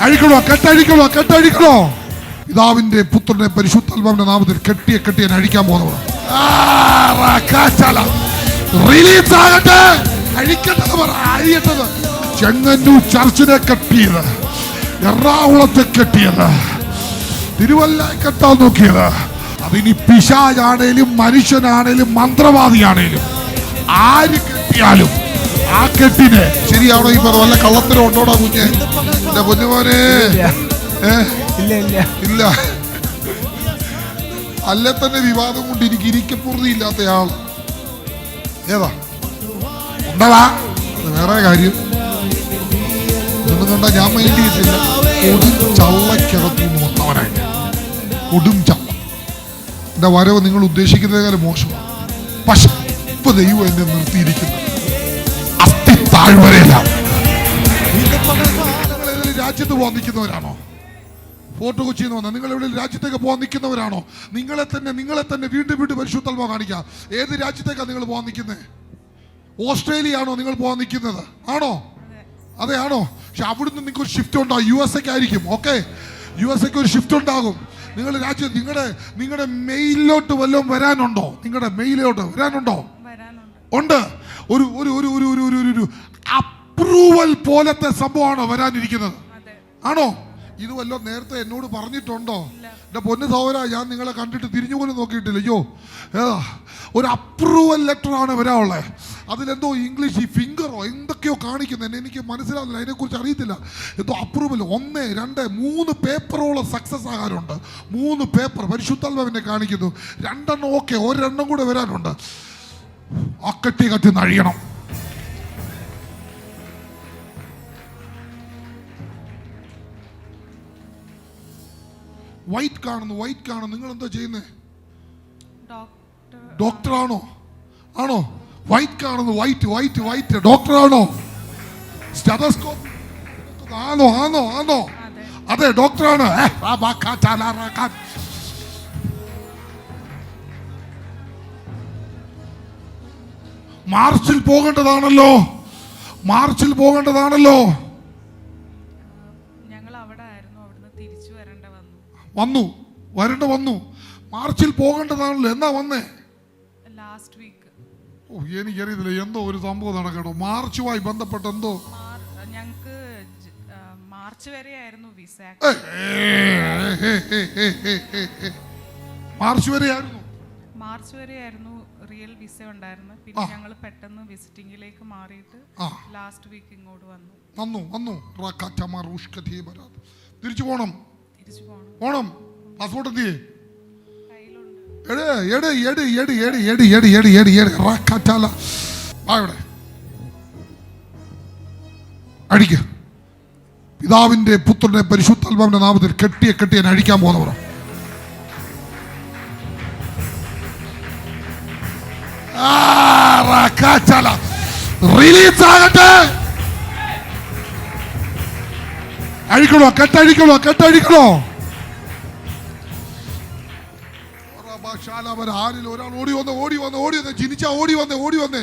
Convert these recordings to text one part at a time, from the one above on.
അഴിക്കണോ, കെട്ടഴിക്കണോ, കെട്ടഴിക്കണോ. പിതാവിന്റെ പുത്രന്റെ പരിശുദ്ധാത്മാവിന്റെ നാമത്തിൽ കെട്ടിയ അഴിക്കാൻ പോകുന്നവർ റിലീസ് ആകട്ടെ. അഴിക്കട്ടത് പറ, അഴിയട്ടത്. ചെങ്ങന്നൂർ ചർച്ചിനെ കെട്ടിയത്, എറണാകുളത്തെ കെട്ടിയത്, തിരുവല്ല കെട്ടാൻ നോക്കിയത്, അതിനി പിശാചാണേലും മനുഷ്യനാണേലും മന്ത്രവാദിയാണേലും ആര് കെട്ടിയാലും ആ കെട്ടിനെ ശരിയാണോ? ഈ വല്ല കള്ളത്തിനും ഉണ്ടോടാ കുഞ്ഞെ? എന്റെ പൊന്നുമോനെ ഇല്ല. അല്ലെ തന്നെ വിവാദം കൊണ്ട് എനിക്ക് ഇരിക്കപ്പുറതി ഇല്ലാത്തയാൾ ഏതാ ഉണ്ടതാ? അത് വേറെ കാര്യം. ഇതൊന്നും കണ്ട ഞാൻ മൈൻഡ് ചെയ്തിട്ടില്ല. കൊടും ചള്ളക്കകത്തു വന്നവനായി, കൊടും ചള്ള. എന്റെ വരവ് നിങ്ങൾ ഉദ്ദേശിക്കുന്നതിനേക്കാളും മോശമാണ്. പക്ഷെ ഇപ്പൊ ദൈവം എന്നെ നിർത്തിയിരിക്കുന്നത് അസ്ഥി താഴ്വരയിലാണ്. രാജ്യത്ത് പോകാൻ നിൽക്കുന്നവരാണോ? ഫോർട്ട് കൊച്ചിയിൽ നിന്ന് വന്ന നിങ്ങൾ എവിടെ രാജ്യത്തേക്ക് പോകാൻ നിൽക്കുന്നവരാണോ? നിങ്ങളെ തന്നെ വീണ്ടും പരിശുദ്ധാത്മാവ് കാണിക്കുക. ഏത് രാജ്യത്തേക്കാണ് നിങ്ങൾ പോകാൻ നിൽക്കുന്നത്? ഓസ്ട്രേലിയ ആണോ നിങ്ങൾ പോകാൻ നിൽക്കുന്നത്? ആണോ? അതെ, ആണോ? പക്ഷെ അവിടുന്ന് നിങ്ങൾക്ക് ഒരു ഷിഫ്റ്റ് ഉണ്ടാകും. USA ആയിരിക്കും. ഓക്കെ, USA ഒരു ഷിഫ്റ്റ് ഉണ്ടാകും. നിങ്ങളുടെ രാജ്യം നിങ്ങളുടെ മെയിലോട്ട് വല്ലതും വരാനുണ്ടോ? നിങ്ങളുടെ മെയിലോട്ട് വരാനുണ്ടോ? ഉണ്ട്. ഒരു അപ്രൂവൽ പോലത്തെ സംഭവമാണോ വരാനിരിക്കുന്നത്? ആണോ? ഇത് വല്ലതും നേരത്തെ എന്നോട് പറഞ്ഞിട്ടുണ്ടോ? എൻ്റെ പൊന്നു സഹോദരാ, ഞാൻ നിങ്ങളെ കണ്ടിട്ട് തിരിഞ്ഞുപോലും നോക്കിയിട്ടില്ല. അയ്യോ, ഒരു അപ്രൂവൽ ലെറ്ററാണ് വരാനുള്ളത്. അതിലെന്തോ ഇംഗ്ലീഷ് ഈ ഫിംഗറോ എന്തൊക്കെയോ കാണിക്കുന്നത്, എനിക്ക് മനസ്സിലാവില്ല, അതിനെക്കുറിച്ച് അറിയത്തില്ല. എന്തോ അപ്രൂവൽ 1, 2, 3 പേപ്പറോളം സക്സസ് ആകാറുണ്ട്. 3 പേപ്പർ പരിശുദ്ധാത്മാവിനെ കാണിക്കുന്നു. 2 ഓക്കെ, 1 കൂടെ വരാനുണ്ട്. ആ കെട്ടി നഴിയണം. വൈറ്റ് കാണുന്നു. നിങ്ങൾ എന്താ ചെയ്യുന്നത്? ഡോക്ടറാണോ? ആണോ? വൈറ്റ് കാണുന്നു, വൈറ്റ് ഡോക്ടറാണോ? സ്റ്റെതസ്കോപ്പ് ആണോ? അതെ, ഡോക്ടറാണ്. മാർച്ചിൽ പോകേണ്ടതാണല്ലോ. വന്നു. മാർച്ചിൽ പോകേണ്ടതാണല്ലോ. എന്നാ വന്നേ? Last week. ഓ, എനിക്കറിയത്തില്ല, എന്തോ ഒരു സംഭവം നടക്കട്ടോ. മാർച്ചുമായി ബന്ധപ്പെട്ട് എന്തോ ഞങ്ങക്ക് മാർച്ച് വരെയായിരുന്നു വിസ. മാർച്ച് വരെയായിരുന്നു റിയൽ വിസ ഉണ്ടായിരുന്നത്. പിന്നെ ഞങ്ങൾ പെട്ടെന്ന് വിസിറ്റിംഗിലേക്ക് മാറിയിട്ട് ലാസ്റ്റ് വീക്ക് ഇങ്ങോട്ട് വന്നു. തിരിച്ചു പോണം. പാസ്പോർട്ട് എന്തിയേ? അഴിക്ക. പിതാവിന്റെ പുത്രന്റെ പരിശുദ്ധാത്മാവിന്റെ നാമത്തിൽ കെട്ടിയ അഴിക്കാൻ പോകുന്നവർ റിലീസ് ആകട്ടെ. അഴിക്കണോ, കെട്ടഴിക്കണോ. ആരിൽ ഒരാൾ ഓടി വന്ന് ജിനിച്ച ഓടി വന്നേ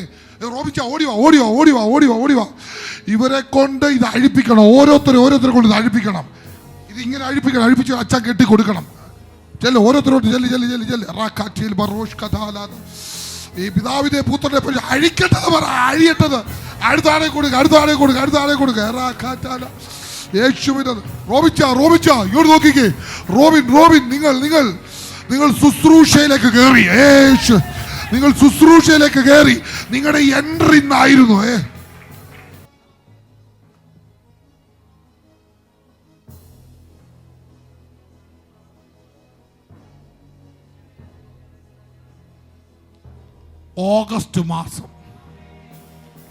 റോബിച്ച ഓടി വാ. ഇവരെ കൊണ്ട് ഇത് അഴിപ്പിക്കണം. ഓരോരുത്തരെ കൊണ്ട് ഇത് അഴിപ്പിക്കണം. ഇതിങ്ങനെ അഴിപ്പിച്ച് അച്ഛൻ കെട്ടി കൊടുക്കണം. ചെല്ല്, ഓരോരുത്തരോട്ട് ചെല്ല്. ഈ പിതാവിന്റെ പുത്രന്റെ അഴിക്കട്ടത് പറ, അഴിയട്ടത്. അടുത്താളെ കൊടുക്ക. യേശുവിന്റെ റോബിച്ച ഇങ്ങോട്ട് നോക്കിക്കേ. റോബിൻ നിങ്ങൾ ശുശ്രൂഷയിലേക്ക് കയറി. നിങ്ങളുടെ എൻട്രി ഇന്നായിരുന്നു. ഓഗസ്റ്റ് മാസം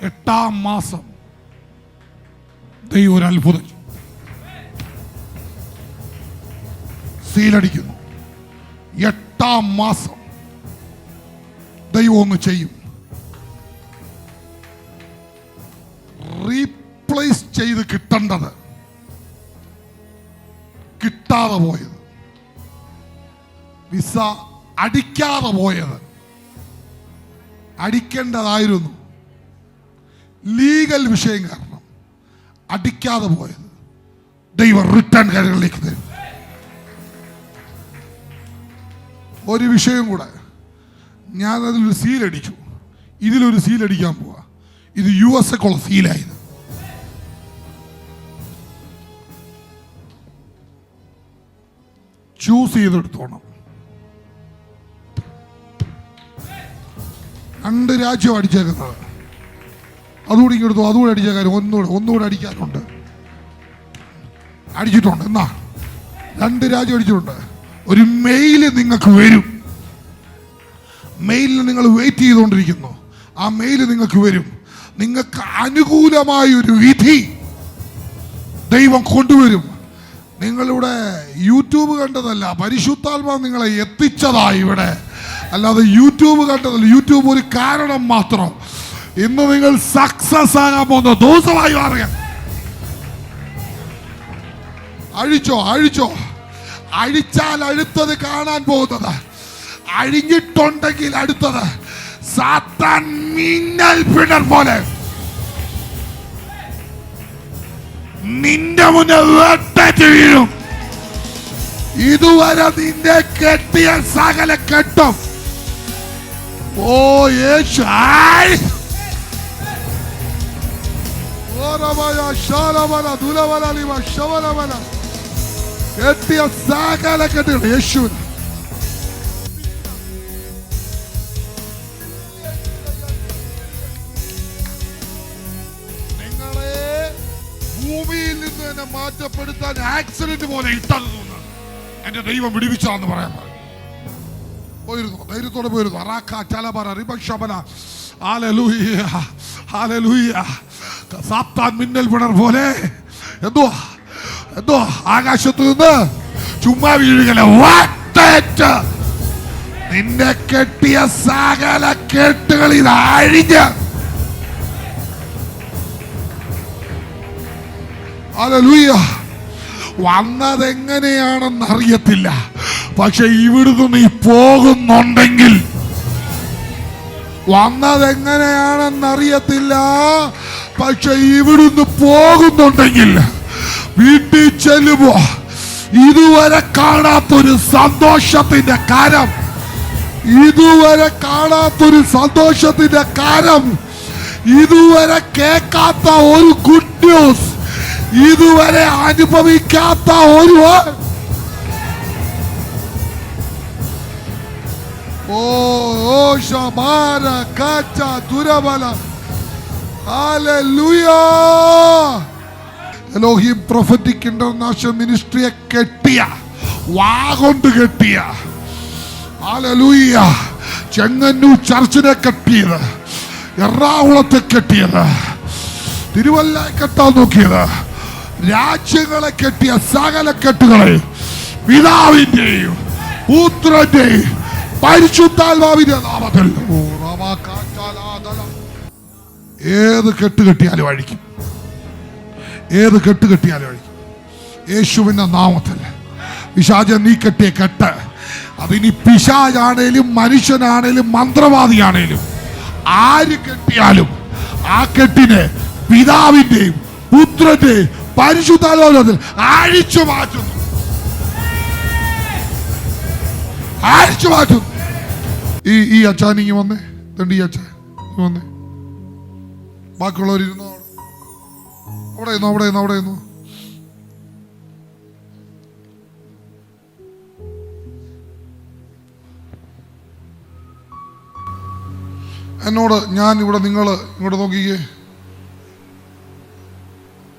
8-ാം മാസം ദൈവം ഒരു അത്ഭുതം സീലടിക്കുന്നു. 8-ാം മാസം ദൈവം ഒന്ന് ചെയ്യും. റീപ്ലേസ് ചെയ്ത് കിട്ടേണ്ടത് കിട്ടാതെ പോയത്, വിസ അടിക്കാതെ പോയത്, അടിക്കേണ്ടതായിരുന്നു, ലീഗൽ വിഷയം കാരണം അടിക്കാതെ പോയത്, ദൈവം റിട്ടേൺ കരകളിലേക്ക് തരും. ഒരു വിഷയം കൂടെ, ഞാൻ അതിലൊരു സീലടിച്ചു. ഇതിലൊരു സീലടിക്കാൻ പോവാ. ഇത് USA സീലായത്. ചൂസ് ചെയ്തെടുത്തോണം. 2 രാജ്യം അടിച്ചേക്കുന്നത്. അതുകൂടി ഇങ്ങെടുത്തു. അതുകൂടെ അടിച്ചേക്കാൻ ഒന്നുകൂടെ അടിക്കാനുണ്ട്. അടിച്ചിട്ടുണ്ട്. എന്നാ 2 രാജ്യം അടിച്ചിട്ടുണ്ട്. ഒരു മെയില് നിങ്ങൾക്ക് വരും. മെയിലിന് നിങ്ങൾ വെയിറ്റ് ചെയ്തുകൊണ്ടിരിക്കുന്നു. ആ മെയില് നിങ്ങൾക്ക് വരും. നിങ്ങൾക്ക് അനുകൂലമായ ഒരു വിധി ദൈവം കൊണ്ടുവരും. നിങ്ങളിവിടെ യൂട്യൂബ് കണ്ടതല്ല, പരിശുദ്ധാത്മാവ് നിങ്ങളെ എത്തിച്ചതായി ഇവിടെ. അല്ലാതെ യൂട്യൂബ് കണ്ടതല്ല. യൂട്യൂബ് ഒരു കാരണം മാത്രം. ഇന്ന് നിങ്ങൾ സക്സസ് ആകാൻ പോകുന്ന ദിവസമായി മാറുക. അഴിച്ചോ, അഴിച്ചോ. അഴിച്ചാൽ അടുത്തത് കാണാൻ പോകുന്നത്, അഴിഞ്ഞിട്ടുണ്ടെങ്കിൽ അടുത്തത് സാത്താൻ മിന്നൽ പിണർ പോലെ നിന്റെ മുന്നിൽ വെട്ടേറ്റ് വീഴും. ഇതുവരെ നിന്റെ കെട്ടിയ സകല കെട്ടും ഓ യേശു കെട്ടിയ സകല കെട്ടുകൾ യേശുവിന് ഭൂമിയിൽ നിന്ന് തന്നെ മാറ്റപ്പെടുത്താൻ ആക്സിഡന്റ് പോലെ ഇട്ടത് തോന്നുന്നു. എന്റെ ദൈവം വിടുവിച്ചാന്ന് പറയാൻ പോയിരുന്നു. ധൈര്യത്തോടെ പോയിരുന്നു. സാത്താൻ മിന്നൽ പിണർ പോലെ എന്തോ ആകാശത്ത് നിന്ന് ചുമ്മാ വീഴുകയല്ല, നിന്നെ കെട്ടിയ സകല കെട്ടുകളിൽ അഴിഞ്ഞ് ഹല്ലേലൂയ. വന്നതെങ്ങനെയാണെന്ന് അറിയത്തില്ല, പക്ഷെ ഇവിടുന്ന് നീ പോകുന്നുണ്ടെങ്കിൽ, വന്നതെങ്ങനെയാണെന്ന് അറിയത്തില്ല, പക്ഷെ ഇവിടുന്ന് പോകുന്നുണ്ടെങ്കിൽ, വീട്ടിൽ ചെല്ലുമ്പോ ഇതുവരെ കാണാത്തൊരു സന്തോഷത്തിന്റെ കരം, ഇതുവരെ കാണാത്തൊരു സന്തോഷത്തിന്റെ കരം, ഇതുവരെ കേൾക്കാത്ത ഒരു ഗുഡ് ന്യൂസ്, ഇതുവരെ അനുഭവിക്കാത്ത ഒരു ശബാര കാച്ച ദുരബല. ഹല്ലേലൂയ. എലോഹിം പ്രൊഫറ്റിക് ഇന്റർനാഷണൽ മിനിസ്ട്രിയെ കെട്ടിയ, വാഗൊണ്ട് കെട്ടിയ, ഹല്ലേലൂയ, ചെങ്ങന്നൂർ ചർച്ചിനെ കെട്ടിയത്, എറണാകുളത്തെ കെട്ടിയത്, തിരുവല്ല കെട്ടാൻ നോക്കിയത്, രാജ്യങ്ങളെ കെട്ടിയ സകല കെട്ടുകളെ പിതാവിന്റെയും പുത്രന്റെയും പരിശുദ്ധാത്മാവിന്റെ നാമത്തിൽ ഏത് കെട്ട് കെട്ടിയാലും അഴിക്കും. ഏത് കെട്ട് കെട്ടിയാലും അഴിക്കും. യേശുവിന്റെ നാമത്തിൽ പിശാചൻ നീ കെട്ടിയ കെട്ട്, അതിനി പിശാചാണേലും മനുഷ്യനാണേലും മന്ത്രവാദിയാണേലും ആര് കെട്ടിയാലും ആ കെട്ടിനെ പിതാവിന്റെയും പുത്രന്റെയും പരിശുദ്ധാത്മാവിൽ അഴിച്ചു മാറ്റുന്നു. അഴിച്ചു മാറ്റുന്നു. ഈ അച്ഛാനിങ്ങി വന്നേ. ഈ അച്ഛൻ വന്നേ. ബാക്കിയുള്ളവരിരുന്നോ? അവിടെ ഇരുന്നോ, അവിടെ ഇരുന്നോ, അവിടെ ഇരുന്നോ. എന്നോട് ഞാൻ ഇവിടെ, നിങ്ങൾ ഇങ്ങോട്ട് നോക്കിക്കേ,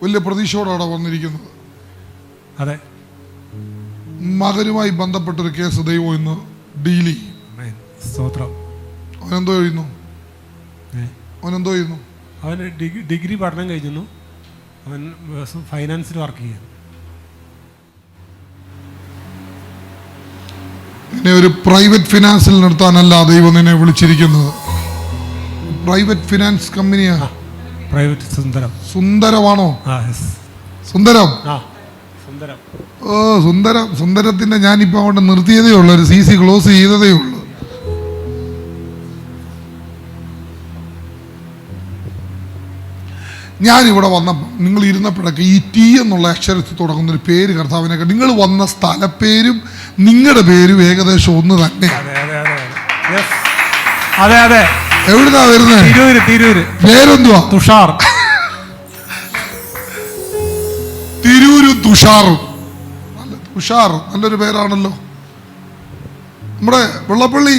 വലിയ പ്രതീക്ഷയോടാണ് വന്നിരിക്കുന്നത്. അതെ, മകനുമായി ബന്ധപ്പെട്ടൊരു കേസ് ദൈവം ഇന്ന് ഡീൽ ചെയ്യും. അവനെന്തോ ചെയ്യുന്നു? അവൻ ഡിഗ്രി പഠനം കഴിഞ്ഞു. അവൻ ഫൈനാൻസിൽ വർക്ക് ചെയ്യുന്നു. നിന്നെ ഒരു പ്രൈവറ്റ് ഫിനാൻസിൽ നിർത്താനല്ല ദൈവം നിന്നെ വിളിച്ചിരിക്കുന്നത്. പ്രൈവറ്റ് ഫിനാൻസ് കമ്പനിയാ. പ്രൈവറ്റ് സുന്ദരം. സുന്ദരമാണോ? സുന്ദരം. ഓ സുന്ദരം. സുന്ദരത്തിന്റെ ഞാനിപ്പോ അവിടെ നിർത്തിയതേ ഉള്ളൂ. ഒരു CC ക്ലോസ് ചെയ്തതേ ഉള്ളൂ. ഞാനിവിടെ വന്നപ്പോൾ നിങ്ങൾ ഇരുന്നപ്പോഴൊക്കെ ഈ ടി എന്നുള്ള അക്ഷരത്തിൽ തുടങ്ങുന്ന ഒരു പേര് കർത്താവിനൊക്കെ നിങ്ങൾ വന്ന സ്ഥലപ്പേരും നിങ്ങളുടെ പേരും ഏകദേശം ഒന്ന് തന്നെ. അതെ അതെ. എവിടുന്നാ വരുന്നത്? തിരൂര്. പേരെന്തുവാ? തുഷാർ. തിരൂരും തുഷാറും. തുഷാർ നല്ലൊരു പേരാണല്ലോ. നമ്മുടെ വെള്ളപ്പള്ളി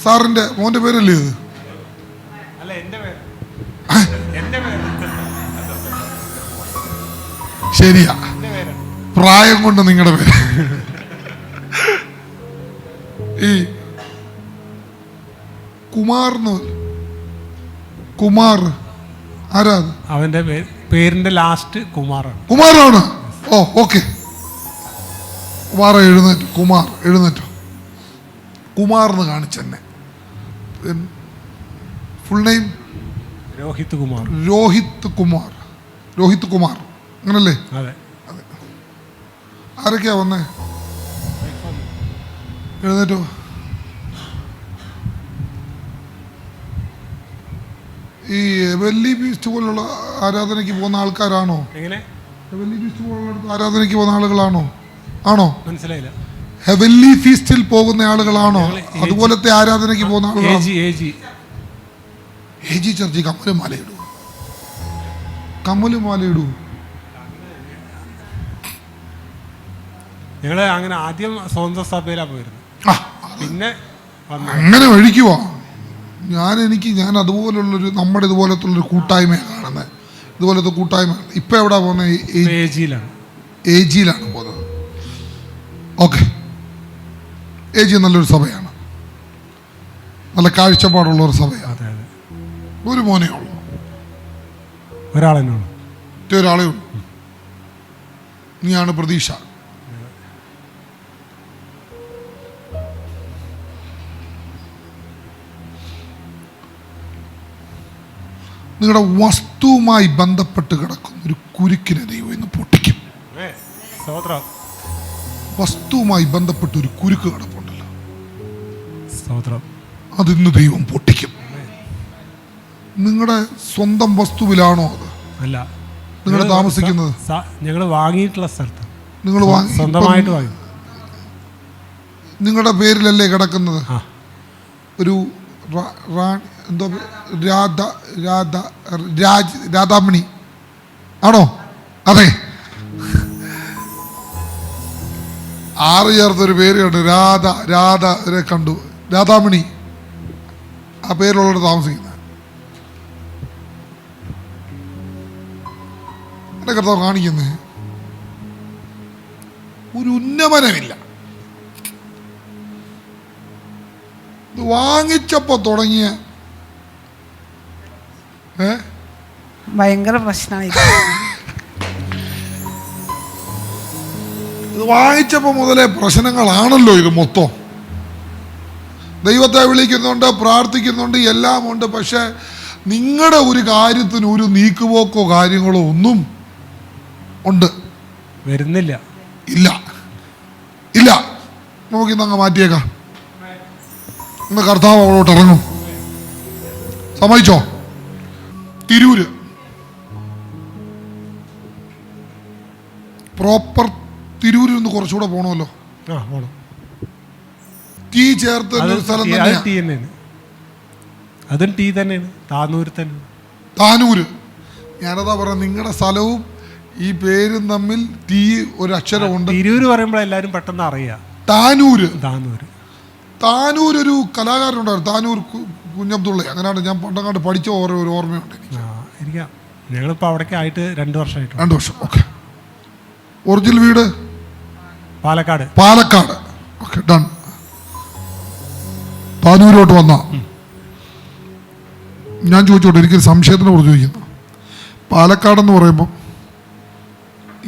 സാറിന്റെ മോന്റെ പേരല്ലേ ഇത്? ശരിയാ, പ്രായം കൊണ്ട് നിങ്ങളുടെ പേര്. ഈ കുമാർ ആരാ? അവന്റെ പേരിന്റെ ലാസ്റ്റ് കുമാറാണ്. കുമാറാണ്. ഓ ഓക്കെ. കുമാർ എഴുന്നേറ്റു. കുമാർ എഴുന്നേറ്റു. കുമാർ എന്ന് കാണിച്ചെന്നെ. ഫുൾ നെയിം രോഹിത് കുമാർ അങ്ങനല്ലേ? അതെ. ആരൊക്കെയാ വന്നേ? എഴുന്നേറ്റോ. ഈ വെല്ലി ബീസ്റ്റ് പോലുള്ള ആരാധനയ്ക്ക് പോകുന്ന ആൾക്കാരാണോ? ഹെവൻലി ഫീസ്റ്റ് പോലുള്ള ആരാധനയ്ക്ക് പോകുന്ന ആളുകളാണോ? ആണോ? മനസ്സിലായില്ല. ഹെവൻലി ഫീസ്റ്റിൽ പോകുന്ന ആളുകളാണോ? അതുപോലത്തെ ആരാധനയ്ക്ക് പോകുന്ന ആളുകളാണോ? ഏജി ചർച്ചി കമ്മലും മാലയിടൂ. ഞങ്ങള് അങ്ങനെ ആദ്യം സ്വന്തം സഭയിലാ പോയിരുന്നു. പിന്നെ അങ്ങനെ ഒഴിക്കുവാ. ഞാൻ അതുപോലുള്ളൊരു നമ്മുടെ ഇതുപോലത്തുള്ളൊരു കൂട്ടായ്മയാണ് കാണുന്നത്. ഇതുപോലത്തെ കൂട്ടായ്മ. ഇപ്പൊ എവിടാ പോകുന്നത്? ഏജിയിലാണ് പോകുന്നത്. ഓക്കെ. ഏജി നല്ലൊരു സഭയാണ്, നല്ല കാഴ്ചപ്പാടുള്ള ഒരു സഭയാണ്. ഒരു മോനേ ഉള്ളൂ, ഒരാളേ ഉള്ളൂ. നീയാണ് പ്രതീക്ഷ. നിങ്ങളുടെ വസ്തുവുമായി ബന്ധപ്പെട്ട് കിടക്കുന്ന ഒരു കുരുക്കിനെ ദൈവം ഇന്ന് പൊട്ടിക്കും. വസ്തുവുമായി ബന്ധപ്പെട്ട് ഒരു കുരുക്ക് കിടപ്പുണ്ടല്ലോ, അതിന്ന് ദൈവം പൊട്ടിക്കും. നിങ്ങളുടെ സ്വന്തം വസ്തുവിലാണോ അത്? അല്ല, നിങ്ങൾ താമസിക്കുന്നത്? ഞങ്ങൾ വാങ്ങിയിട്ടുള്ള സ്ഥലത്ത്. നിങ്ങൾ സ്വന്തമായിട്ട് വാങ്ങി. നിങ്ങളുടെ പേരിലല്ലേ കിടക്കുന്നത്? ഒരു എന്തോ രാധാമണി ആണോ? അതെ, 6 ചേർത്തൊരു പേര് കണ്ടു. രാധ കണ്ടു. രാധാമണി ആ പേരുള്ളവർ താമസിക്കുന്നത്. എന്റെ കർത്താവ് കാണിക്കുന്നത് ഒരു ഉന്നമനമില്ല. വാങ്ങിച്ചപ്പോ തുടങ്ങിയ ഭയങ്കര പ്രശ്നമായി. ഇത് വാങ്ങിച്ചപ്പോ മുതലേ പ്രശ്നങ്ങളാണല്ലോ ഇത് മൊത്തം. ദൈവത്തെ വിളിക്കുന്നുണ്ട്, പ്രാർത്ഥിക്കുന്നുണ്ട്, എല്ലാം ഉണ്ട്. പക്ഷെ നിങ്ങളുടെ ഒരു കാര്യത്തിന് ഒരു നീക്കുപോക്കോ കാര്യങ്ങളോ ഒന്നും ഉണ്ട് വരുന്നില്ല. ഇല്ല. നമുക്കിന്ന് അങ്ങ് മാറ്റിയേക്കാം. ഇന്ന് കർത്താവ് അവളോട്ട് ഇറങ്ങും. സമ്മതിച്ചോ? തിരൂര് പ്രോപ്പർ. തിരൂരിൽ നിന്ന് കുറച്ചുകൂടെ പോകണമല്ലോ. ടീ ചേർത്ത് ഒരു സ്ഥലം തന്നെയാണ്. അതും ടീ തന്നെയാണ്. താനൂര്. ഞാനതാ പറയാം, നിങ്ങളുടെ സ്ഥലവും ഈ പേരും തമ്മിൽ ടീ ഒരു അക്ഷരമുണ്ട്. തിരൂര് പറയുമ്പോൾ എല്ലാവരും പെട്ടെന്ന് അറിയാം. താനൂര് ഒരു കലാകാരനുണ്ടായിരുന്നു, താനൂർ കുഞ്ഞബ്ദുള്ള. അങ്ങനെയാണ് ഞാൻ പണ്ടങ്ങാണ്ട് പഠിച്ച ഒരു ഓർമ്മയുണ്ട് എനിക്ക്. ഞങ്ങളിപ്പോൾ അവിടേക്ക് ആയിട്ട് 2 വർഷമായിട്ട്. 2 വർഷം. ഓക്കെ. ഒറിജിനൽ വീട് പാലക്കാട്. Okay, done. താനൂരോട്ട് വന്ന ഞാൻ ചോദിച്ചോട്ടെ, എനിക്കൊരു സംശയത്തിനെ കുറിച്ച് ചോദിക്കുന്നു. പാലക്കാടെന്ന് പറയുമ്പോൾ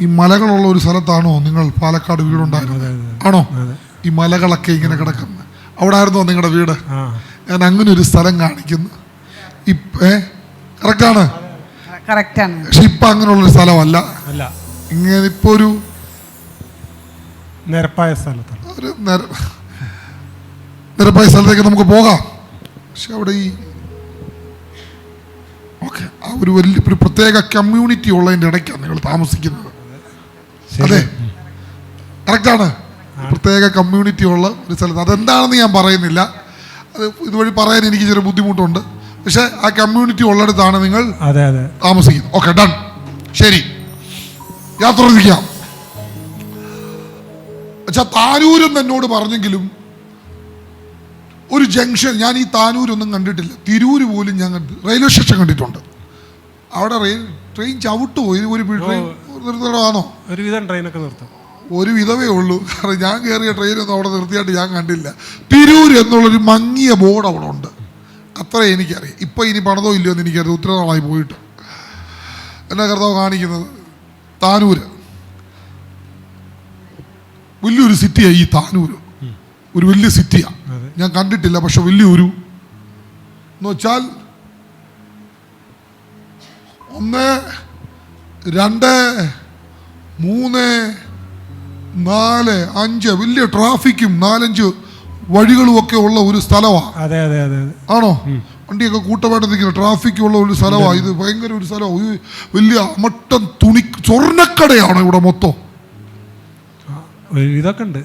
ഈ മലകളുള്ള ഒരു സ്ഥലത്താണോ നിങ്ങൾ പാലക്കാട് വീടുണ്ടായിരുന്നത്? ആണോ? ഈ മലകളൊക്കെ ഇങ്ങനെ കിടക്കുന്നത് അവിടെ ആയിരുന്നോ നിങ്ങളുടെ വീട്? ഞാൻ അങ്ങനെ ഒരു സ്ഥലം കാണിക്കുന്നു. കറക്റ്റാണ്. പക്ഷെ ഇപ്പൊ അങ്ങനെയുള്ളൊരു സ്ഥലമല്ല. ഇങ്ങനെ ഇപ്പൊ ഒരു നിരപ്പായ സ്ഥലത്താണ്. ഒരു നിരപ്പായ സ്ഥലത്തേക്ക് നമുക്ക് പോകാം. പക്ഷെ അവിടെ ഈ ഓക്കെ, ആ ഒരു ഒരു പ്രത്യേക കമ്മ്യൂണിറ്റി ഉള്ളതിൻ്റെ ഇടയ്ക്കാണ് നിങ്ങൾ താമസിക്കുന്നത്. അതെ, കറക്റ്റാണ്. പ്രത്യേക കമ്മ്യൂണിറ്റി ഉള്ള ഒരു സ്ഥലത്ത്. അതെന്താണെന്ന് ഞാൻ പറയുന്നില്ല, അത് ഇതുവഴി പറയാൻ എനിക്ക് ചെറിയ ബുദ്ധിമുട്ടുണ്ട്. പക്ഷെ ആ കമ്മ്യൂണിറ്റി ഉള്ളിടത്താണ് നിങ്ങൾ താമസിക്കുന്നത്. Okay, done. ശരി, യാത്ര തിരിക്കാം. പക്ഷെ താനൂരെന്ന് എന്നോട് പറഞ്ഞെങ്കിലും ഒരു ജംഗ്ഷൻ, ഞാൻ ഈ താനൂരൊന്നും കണ്ടിട്ടില്ല. തിരൂര് പോലും ഞാൻ റെയിൽവേ സ്റ്റേഷൻ കണ്ടിട്ടുണ്ട്. അവിടെ ട്രെയിൻ ചവിട്ടുപോയി. ഒരു ട്രെയിൻ നിർത്തണമാണോ? ഒരുവിധം ട്രെയിനൊക്കെ നിർത്തും. ഒരു വിധമേ ഉള്ളൂ. കാരണം ഞാൻ കയറിയ ട്രെയിനൊന്നും അവിടെ നിർത്തിയായിട്ട് ഞാൻ കണ്ടില്ല. തിരൂർ എന്നുള്ളൊരു മങ്ങിയ ബോർഡ് അവിടെ ഉണ്ട്, അത്ര എനിക്കറിയാം. ഇപ്പം ഇനി പണിതോ ഇല്ലയോ എന്ന് എനിക്കറിയാം, ഒത്തിരി നാളായി പോയിട്ട്. എന്നാ കർത്താവ് കാണിക്കുന്നത്, താനൂര് വലിയൊരു സിറ്റിയാണ്. ഈ താനൂര് ഒരു വലിയ സിറ്റിയാണ്. ഞാൻ കണ്ടിട്ടില്ല, പക്ഷെ വലിയൊരു എന്ന് വെച്ചാൽ 1, 2, 3, 4, 5 വലിയ ട്രാഫിക്കും 4-5 വഴികളും ഒക്കെ ഉള്ള ഒരു സ്ഥലമാണ്. ആണോ? വണ്ടിയൊക്കെ കൂട്ടമായിട്ട് നിൽക്കുന്ന ട്രാഫിക് ഉള്ള ഒരു സ്ഥലമാണ് ഇത്. ഭയങ്കര ഒരു സ്ഥലമാണ്. വലിയ അമട്ടൻ തുണി സ്വർണ്ണക്കടയാണ് ഇവിടെ മൊത്തം. ഇതൊക്കെ ഉണ്ട്,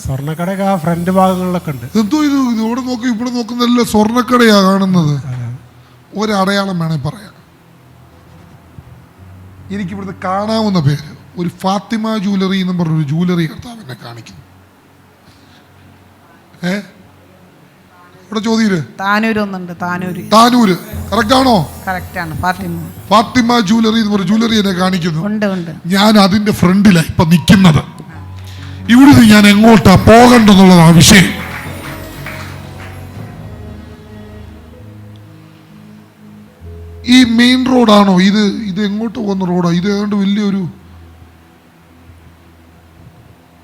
സ്വർണ്ണക്കടയൊക്കെ ആ ഫ്രണ്ട് ഭാഗങ്ങളിലൊക്കെ ഉണ്ട്. എന്തോ ഇത് ഇവിടെ നോക്കി ഇവിടെ നോക്കുന്നതെല്ലാം സ്വർണ്ണക്കടയാ കാണുന്നത്. ഒരടയാളം വേണേ പറയാം. എനിക്കിവിടുന്ന് കാണാവുന്ന പേര് ഒരു ഫാത്തിമ ജ്വല്ലറി എന്ന് പറഞ്ഞൊരു ജ്വല്ലറി കർത്താവ് എന്നെ കാണിക്കുന്നു. ഇവിടെ ചോദ്യം താനൂര് കറക്റ്റ് ആണോ? ഫാത്തിമ ജ്വല്ലറി എന്ന് പറഞ്ഞ ജ്വല്ലറി എന്നെ കാണിക്കുന്നു. ഞാൻ അതിന്റെ ഫ്രണ്ടിലാണ് ഇപ്പൊ നിൽക്കുന്നത്. ഇവിടുന്ന് ഞാൻ എങ്ങോട്ടാ പോകണ്ടെന്നുള്ളതാ വിഷയം. ഈ മെയിൻ റോഡാണോ ഇത്? ഇത് എങ്ങോട്ട് പോകുന്ന റോഡാ ഇത്? ഏതാണ്ട് വലിയൊരു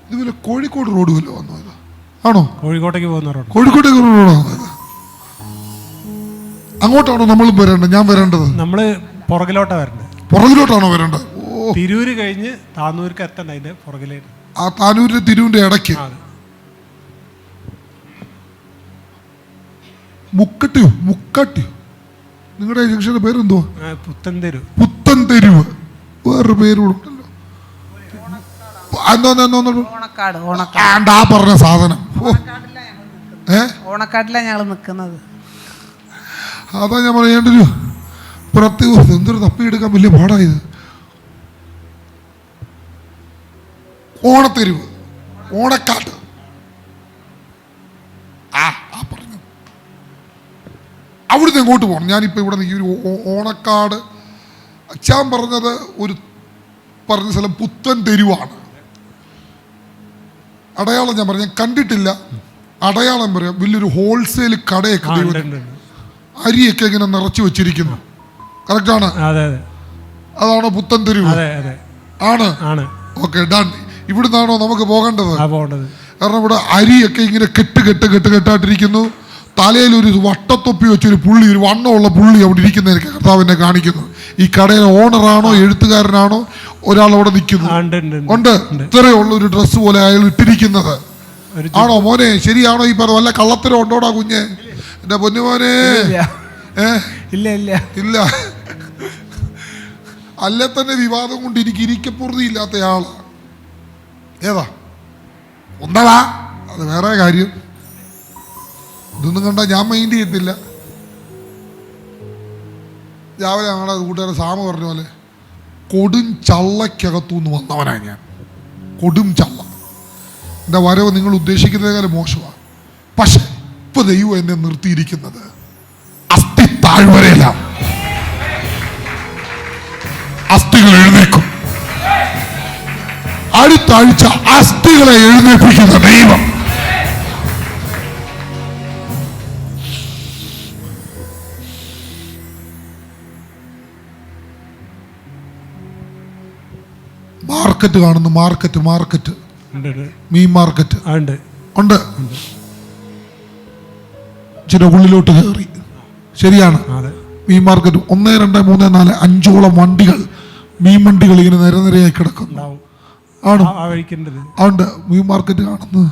ഇത് വല്ല കോഴിക്കോട് റോഡ് വല്ല വന്നോ? ഇത് ആണോ? കോഴിക്കോട്ടേക്ക് പോകുന്ന റോഡ്. കോഴിക്കോട്ടേക്ക് റോഡാണോ? അങ്ങോട്ടാണോ നമ്മൾ വരേണ്ടത്? ഞാൻ വരേണ്ടത് നമ്മള് പുറകിലോട്ടാണോ വരേണ്ടത്? ഓ, തിരൂര് കഴിഞ്ഞ് താനൂർക്ക് എത്തണ്ട, അതിന്റെ പുറകിലേക്ക്. ആ താനൂരിന്റെ തിരൂരിന്റെ ഇടയ്ക്ക് മുക്കട്ടിയോ നിങ്ങളുടെ ജംഗ്ഷന്റെ പേരെന്തോ? പുത്തൻതെരുവ്. വേറൊരു പേരുണ്ടല്ലോ, ആ പറഞ്ഞ സാധനം. ഓണക്കാട്ടിലാണ് ഞങ്ങൾ നിൽക്കുന്നത്. അതാ ഞാൻ പറയേണ്ടൊരു എന്തൊരു തപ്പിയെടുക്കാൻ വലിയ പാടായത്. ഓണത്തെരുവ്, ഓണക്കാട്ട്. പറഞ്ഞു അവിടുന്ന് എങ്ങോട്ട് പോകണം? ഞാനിപ്പോൾ ഇവിടെ ഈ ഒരു ഓണക്കാട് അച്ഛൻ പറഞ്ഞത് ഒരു പറഞ്ഞ സ്ഥലം പുത്തൻ തെരുവാണ്. അടയാളം ഞാൻ പറഞ്ഞു, ഞാൻ കണ്ടിട്ടില്ല. അടയാളം പറയാം, വലിയൊരു ഹോൾസെയിൽ കടയൊക്കെ അരിയൊക്കെ ഇങ്ങനെ നിറച്ചു വെച്ചിരിക്കുന്നു. കറക്റ്റാണ്? അതാണോ പുത്തൻ തെരുവ്? ആണ്. Okay, done. ഇവിടുന്നാണോ നമുക്ക് പോകേണ്ടത്? കാരണം ഇവിടെ അരിയൊക്കെ ഇങ്ങനെ കെട്ടായിട്ടിരിക്കുന്നു. തലയിൽ ഒരു വട്ടത്തൊപ്പി വെച്ചൊരു പുള്ളി, ഒരു വണ്ണമുള്ള പുള്ളി അവിടെ ഇരിക്കുന്ന കർത്താവിനെ കാണിക്കുന്നു. ഈ കടയിലെ ഓണറാണോ എഴുത്തുകാരനാണോ ഒരാൾ അവിടെ നിൽക്കുന്നു? ഉണ്ട്. ഇത്രയുള്ള ഒരു ഡ്രസ്സ് പോലെ അയാൾ ഇട്ടിരിക്കുന്നത്. ആണോ മോനെ? ശരിയാണോ ഈ പറഞ്ഞ? വല്ല കള്ളത്തരം ഉണ്ടോടാ കുഞ്ഞെ? എന്റെ പൊന്നുമോനെ ഇല്ല. അല്ലെ തന്നെ വിവാദം കൊണ്ട് എനിക്ക് ഇരിക്കപ്പുറതി ഇല്ലാത്തയാളാ. ഏതാ ഒന്നടാ, അത് വേറെ കാര്യം. ഇതൊന്നും കണ്ടാൽ ഞാൻ മൈൻഡ് ചെയ്യത്തില്ല. രാവിലെ ഞങ്ങളുടെ കൂട്ടുകാരൻ സാമ പറഞ്ഞ പോലെ കൊടും ചള്ളക്കകത്തുനിന്ന് വന്നവനാ ഞാൻ. കൊടും ചള്ള. എൻ്റെ വരവ് നിങ്ങൾ ഉദ്ദേശിക്കുന്നതിനേക്കാളും മോശമാണ്. പക്ഷെ ഇപ്പൊ ദൈവം എന്നെ നിർത്തിയിരിക്കുന്നത് അസ്ഥി താഴ്വരയിലാണ്. അസ്ഥികൾ എഴുന്നേക്കും. അടുത്ത ആഴ്ച അസ്ഥികളെ എഴുന്നേൽപ്പിക്കുന്ന ദൈവം. മാർക്കറ്റ് കാണുന്നു. മാർക്കറ്റ് മീൻ മാർക്കറ്റ് ഉണ്ട്. ചില ഉള്ളിലോട്ട് കയറി. ശരിയാണ്. മീൻ മാർക്കറ്റ് 1, 2, 3, 4, 5ഓളം വണ്ടികൾ, മീൻ വണ്ടികൾ ഇങ്ങനെ നിരനിരയായി കിടക്കുന്നു. ആണോ? അതുകൊണ്ട് മീൻ മാർക്കറ്റ് കാണുന്നു.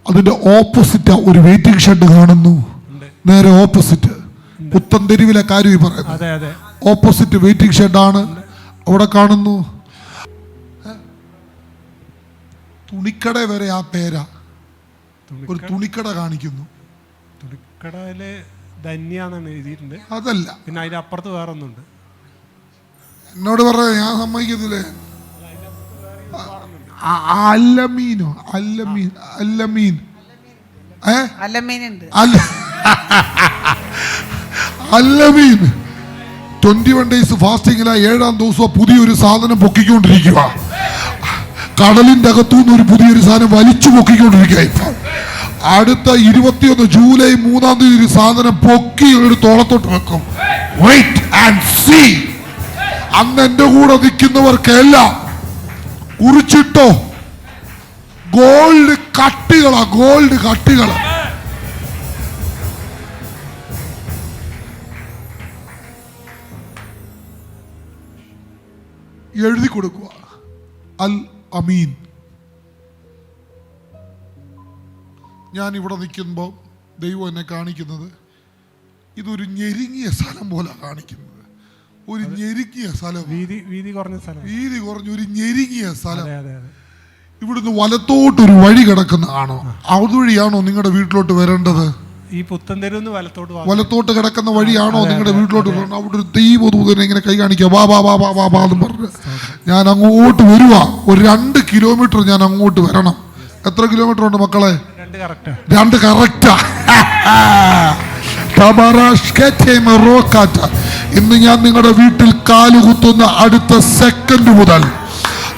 അതിന്റെ ഓപ്പോസിറ്റ് ഒരു വെയിറ്റിംഗ് ഷെഡ് കാണുന്നു. നേരെ ഓപ്പോസിറ്റ് പുത്തൻതെരുവിലെ കാര്യം ഈ പറയുന്നത്. അതെ അതെ. ഓപ്പോസിറ്റ് വെയിറ്റിംഗ് ഷെഡാണ് അവിടെ കാണുന്നു. തുണിക്കട വരെ ആ പേരാ. ഒരു തുണിക്കട കാണിക്കുന്നു. തുണിക്കടയില് ധന്യാന്നാണ് എഴുതിയിട്ടുണ്ട്. അതല്ല, പിന്നെ അതിന്റെ അപ്പുറത്ത് വേറെ ഒന്നുണ്ട്. എന്നോട് പറയാ, ഞാൻ സമ്മതിക്കത്തില്ലേ. അല്ലമീനോ അല്ലമീൻ അല്ലമീൻ അല്ലമീൻ 21 days ഫാസ്റ്റിംഗില 7ാം ദിവസം പുതിയൊരു സാധനം പൊക്കിക്കൊണ്ടിരിക്കുക. കടലിന്റെ അകത്തുനിന്ന് ഒരു പുതിയൊരു സാധനം വലിച്ചു പൊക്കിക്കൊണ്ടിരിക്കുക. ഇപ്പൊ അടുത്ത 21 ജൂലൈ 3-ാം തീയതി ഒരു സാധനം പൊക്കി ഒരു തോളത്തോട്ട് വെക്കും. Wait and see. അന്ന് എന്റെ കൂടെ നിൽക്കുന്നവർക്കെല്ലാം കുറിച്ചിട്ടോ. Gold കട്ടികളാ, gold കട്ടികളാ. എഴുതി കൊടുക്കുക, അൽ അമീൻ. ഞാൻ ഇവിടെ നിൽക്കുമ്പോൾ ദൈവം എന്നെ കാണിക്കുന്നത് ഇതൊരു ഞെരുങ്ങിയ സ്ഥലം പോലെ കാണിക്കുന്നത്. ഒരു ഞെരുങ്ങിയ സ്ഥലം, വീതി കുറഞ്ഞ സ്ഥലം, വീതി കുറഞ്ഞ ഒരു ഞെരുങ്ങിയ സ്ഥലം. ഇവിടുന്ന് വലത്തോട്ടൊരു വഴി കിടക്കുന്നതാണോ? അതുവഴിയാണോ നിങ്ങളുടെ വീട്ടിലോട്ട് വരേണ്ടത്? ഈ പുത്തൻതെരുന്ന് വലത്തോട്ട് കിടക്കുന്ന വഴിയാണോ നിങ്ങളുടെ വീട്ടിലോട്ട് വരേണ്ടത്? അവിടെ ഒരു ദൈവദൂതനെ ഇങ്ങനെ കൈ കാണിക്കുക, വാ വാ വാ വാ വാ വാ എന്ന് പറഞ്ഞ് ഞാൻ അങ്ങോട്ട് വരുവാ. ഒരു 2 കിലോമീറ്റർ ഞാൻ അങ്ങോട്ട് വരണം. എത്ര കിലോമീറ്റർ ഉണ്ട് മക്കളെ? 2 കറക്റ്റാ. ഇന്ന് ഞാൻ നിങ്ങളുടെ വീട്ടിൽ കാലുകുത്തുന്ന അടുത്ത സെക്കൻഡ് മുതൽ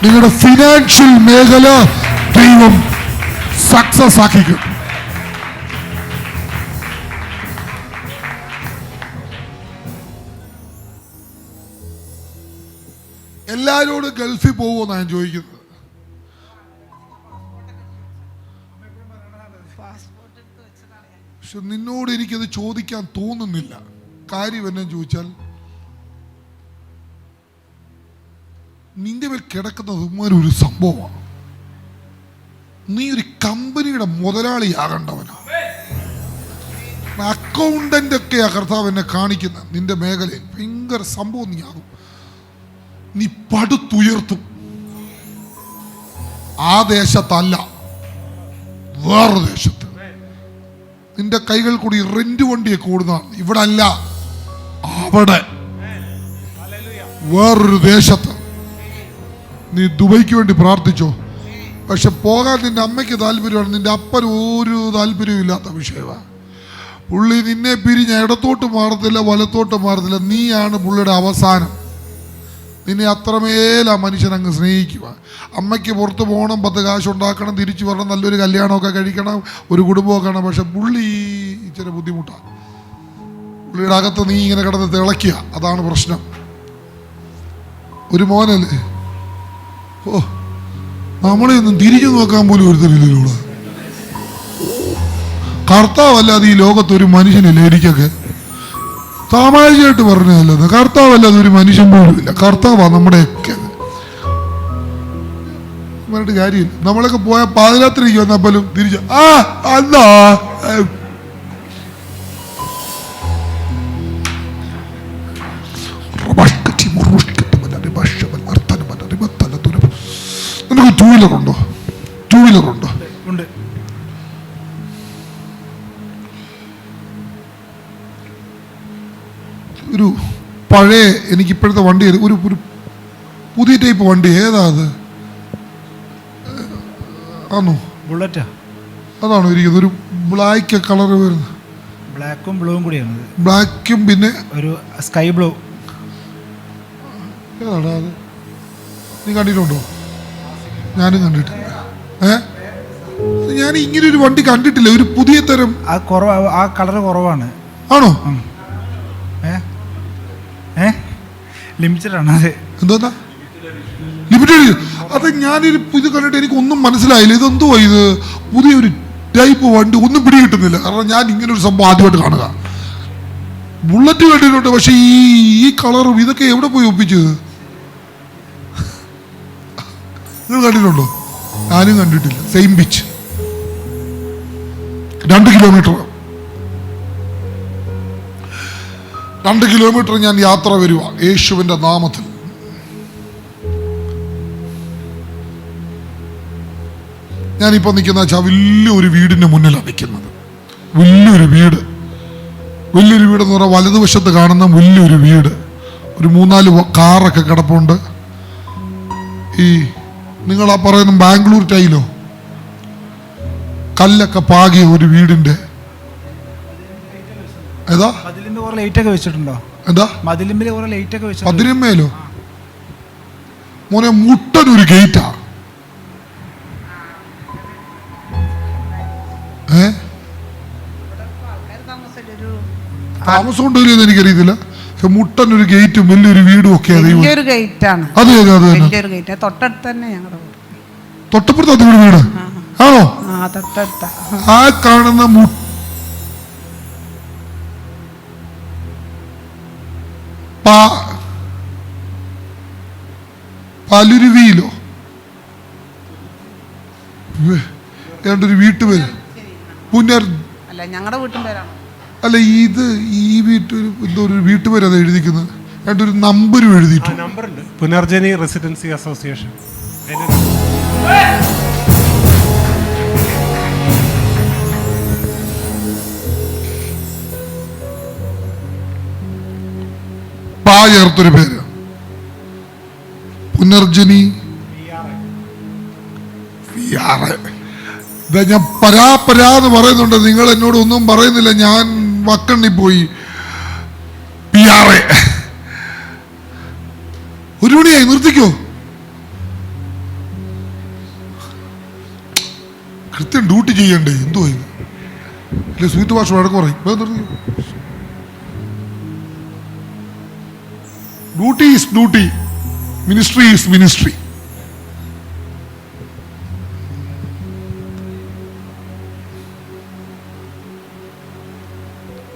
നിങ്ങളുടെ ഫിനാൻഷ്യൽ മേഖല ദൈവം സക്സസ് ആക്കിക്കും. എല്ലാരോടും ഗൾഫിൽ പോകുമെന്നാണ് ഞാൻ ചോദിക്കുന്നത്. പക്ഷെ നിന്നോട് എനിക്കത് ചോദിക്കാൻ തോന്നുന്നില്ല. കാര്യം എന്നു ചോദിച്ചാൽ നിന്റെ മേൽ കിടക്കുന്നത് ഒരു സംഭവമാണ്. നീ ഒരു കമ്പനിയുടെ മുതലാളിയാകേണ്ടവനാ. അക്കൗണ്ടന്റ് ഒക്കെയാ കർത്താവ് എന്നെ കാണിക്കുന്നത്. നിന്റെ മേഖലയിൽ ഭയങ്കര സംഭവം നീ ആകും. നീ പടുത്തുയർത്തും. ആ ദേശത്തല്ല, വേറൊരു ദേശത്ത്. നിന്റെ കൈകൾ കൂടി റെന്റ് വണ്ടിയൊക്കെ ഓടുന്നതാണ്. ഇവിടെ അല്ല, അവിടെ വേറൊരു ദേശത്ത്. നീ ദുബൈക്ക് വേണ്ടി പ്രാർത്ഥിച്ചോ. പക്ഷെ പോകാൻ നിന്റെ അമ്മയ്ക്ക് താല്പര്യമാണ്, നിന്റെ അപ്പന് ഒരു താല്പര്യവും ഇല്ലാത്ത വിഷയമാണ്. പുള്ളി നിന്നെ പിരിഞ്ഞ് ഇടത്തോട്ട് മാറത്തില്ല, വലത്തോട്ട് മാറത്തില്ല. നീയാണ് പുള്ളിയുടെ അവസാനം. നിന്നെ അത്രമേൽ ആ മനുഷ്യൻ അങ്ങ് സ്നേഹിക്കുക. അമ്മയ്ക്ക് പുറത്ത് പോകണം, 10 കാശ് ഉണ്ടാക്കണം, തിരിച്ചു വരണം, നല്ലൊരു കല്യാണമൊക്കെ കഴിക്കണം, ഒരു കുടുംബമൊക്കെ വേണം. പക്ഷെ പുള്ളി ഇച്ചിരി ബുദ്ധിമുട്ടാണ്. പുള്ളിയുടെ അകത്ത് നീ ഇങ്ങനെ കിടന്ന് തിളയ്ക്കുക. അതാണ് പ്രശ്നം. ഒരു മോനല്ലേ, ഓ നമ്മളെ ഒന്നും തിരിഞ്ഞു നോക്കാൻ പോലും ഒരുത്തരില്ലൂടെ. കർത്താവല്ലാതെ ഈ ലോകത്തൊരു മനുഷ്യനില്ല. എനിക്കൊക്കെ സാമാജികമായിട്ട് പറഞ്ഞതല്ലത്. കർത്താവല്ലാതെ ഒരു മനുഷ്യൻ പോലും ഇല്ല. കർത്താവാ നമ്മുടെയൊക്കെ. പറഞ്ഞിട്ട് കാര്യമില്ല. നമ്മളൊക്കെ പോയ പാതിരാത്രിക്ക് വന്നപ്പോലും തിരിച്ചു അന്നാ നിനക്ക് 2 വീലർ ഉണ്ടോ? 2 വീലർ ഉണ്ടോ? ഉണ്ട്. ഒരു പഴയ, എനിക്കിപ്പോഴത്തെ വണ്ടി ഒരു പുതിയ ടൈപ്പ് വണ്ടി ഏതാ അത്? ആണോ? ബുള്ളറ്റാ. അതാണോ ഇരിക്കുന്നത്? ഒരു ബ്ലാക്ക് കളർ വരുന്നത്. ബ്ലാക്കും ബ്ലൂവും കൂടിയാണ്. ബ്ലാക്കും പിന്നെ ഒരു സ്കൈ ബ്ലൂ. ഏതാടാ അത്? നീ കണ്ടിട്ടുണ്ടോ? ഞാനും കണ്ടിട്ടില്ല. ഞാൻ ഇങ്ങനെ ഒരു വണ്ടി കണ്ടിട്ടില്ല. ഒരു പുതിയ തരം. ആ കളർ കുറവാണ്. ആണോ? ലിമിറ്റഡ് ആണ് അത്. എന്താ ലിമിറ്റഡ്? അത് ഞാനൊരു ഇത് കണ്ടിട്ട് എനിക്കൊന്നും മനസ്സിലായില്ല. ഇതെന്തുവാ ഇത്? പുതിയൊരു ടൈപ്പ് വണ്ടി. ഒന്നും പിടികിട്ടുന്നില്ല. കാരണം ഞാൻ ഇങ്ങനെ ഒരു സംഭവം ആദ്യമായിട്ട് കാണുക. ബുള്ളറ്റ് കണ്ടിട്ടുണ്ട്, പക്ഷെ ഈ കളറും ഇതൊക്കെ എവിടെ പോയി ഒപ്പിച്ചത്? നിങ്ങൾ കണ്ടിട്ടുണ്ടോ? ഞാനും കണ്ടിട്ടില്ല. Same beach, 2 kilometre. 2 കിലോമീറ്റർ ഞാൻ യാത്ര വരുക യേശുവിൻ്റെ നാമത്തിൽ. ഞാനിപ്പോൾ നിൽക്കുന്ന വെച്ചാൽ വലിയൊരു വീടിൻ്റെ മുന്നിലാണ് നിൽക്കുന്നത്. വലിയൊരു വീട് എന്ന് പറഞ്ഞാൽ വലതുവശത്ത് കാണുന്ന വലിയൊരു വീട്. ഒരു 3-4 കാറൊക്കെ കിടപ്പുണ്ട്. ഈ നിങ്ങളാ പറയുന്ന ബാംഗ്ലൂർ ടൈലോ കല്ലൊക്കെ പാകിയ ഒരു വീടിൻ്റെ ഏതാ മതിലിന്റെ കുറെ ലൈറ്റ് ഒക്കെ വെച്ചിട്ടുണ്ടോ? എന്താ മതിലിന്റെ കുറെ ലൈറ്റ് ഒക്കെ വെച്ചിട്ടുണ്ടോ? പതിനമ്മേലോ മോനെ മുട്ടനൊരു ഗേറ്റാ. താമസം ഉണ്ടോന്ന് എനിക്കറിയത്തില്ല. പക്ഷെ മുട്ടനൊരു ഗേറ്റും വലിയൊരു വീടും ഒക്കെ വലിയൊരു ഗേറ്റാണ്. അതെ അതെ അതെ വലിയൊരു ഗേറ്റ് തൊട്ടടുത്ത് തന്നെ ഞങ്ങളുടെ വീട്. തൊട്ടപ്പുറത്ത് അത് വീട് ആണോ? തൊട്ടടുത്ത ആ കാണുന്ന പാലുരുവിയിലോ ഏണ്ടൊരു വീട്ടുപേര് പുനർ അല്ല ഞങ്ങളുടെ വീട്ടും പേരാണ്. അല്ല ഇത് ഈ എന്തോ ഒരു വീട്ടുപേര് അത് എഴുതിക്കുന്നത്. ഏണ്ടൊരു നമ്പരും എഴുതിയിട്ടുണ്ട്. നമ്പറുണ്ട്. Punarjani residency association. ചേർത്തൊരു പേര് പുനർജനി. ഞാൻ പരാന്ന് പറയുന്നുണ്ട്. നിങ്ങൾ എന്നോട് ഒന്നും പറയുന്നില്ല. ഞാൻ വക്കണ്ണി പോയി. PR 1 മണിയായി. നിർത്തിക്കോ. കൃത്യം ഡ്യൂട്ടി ചെയ്യണ്ടേ? എന്തോ ഇല്ല സ്വീറ്റ് ഭാഷ വഴക്ക് പറയും. നിർത്തിക്കോ. Duty is duty, ministry is ministry.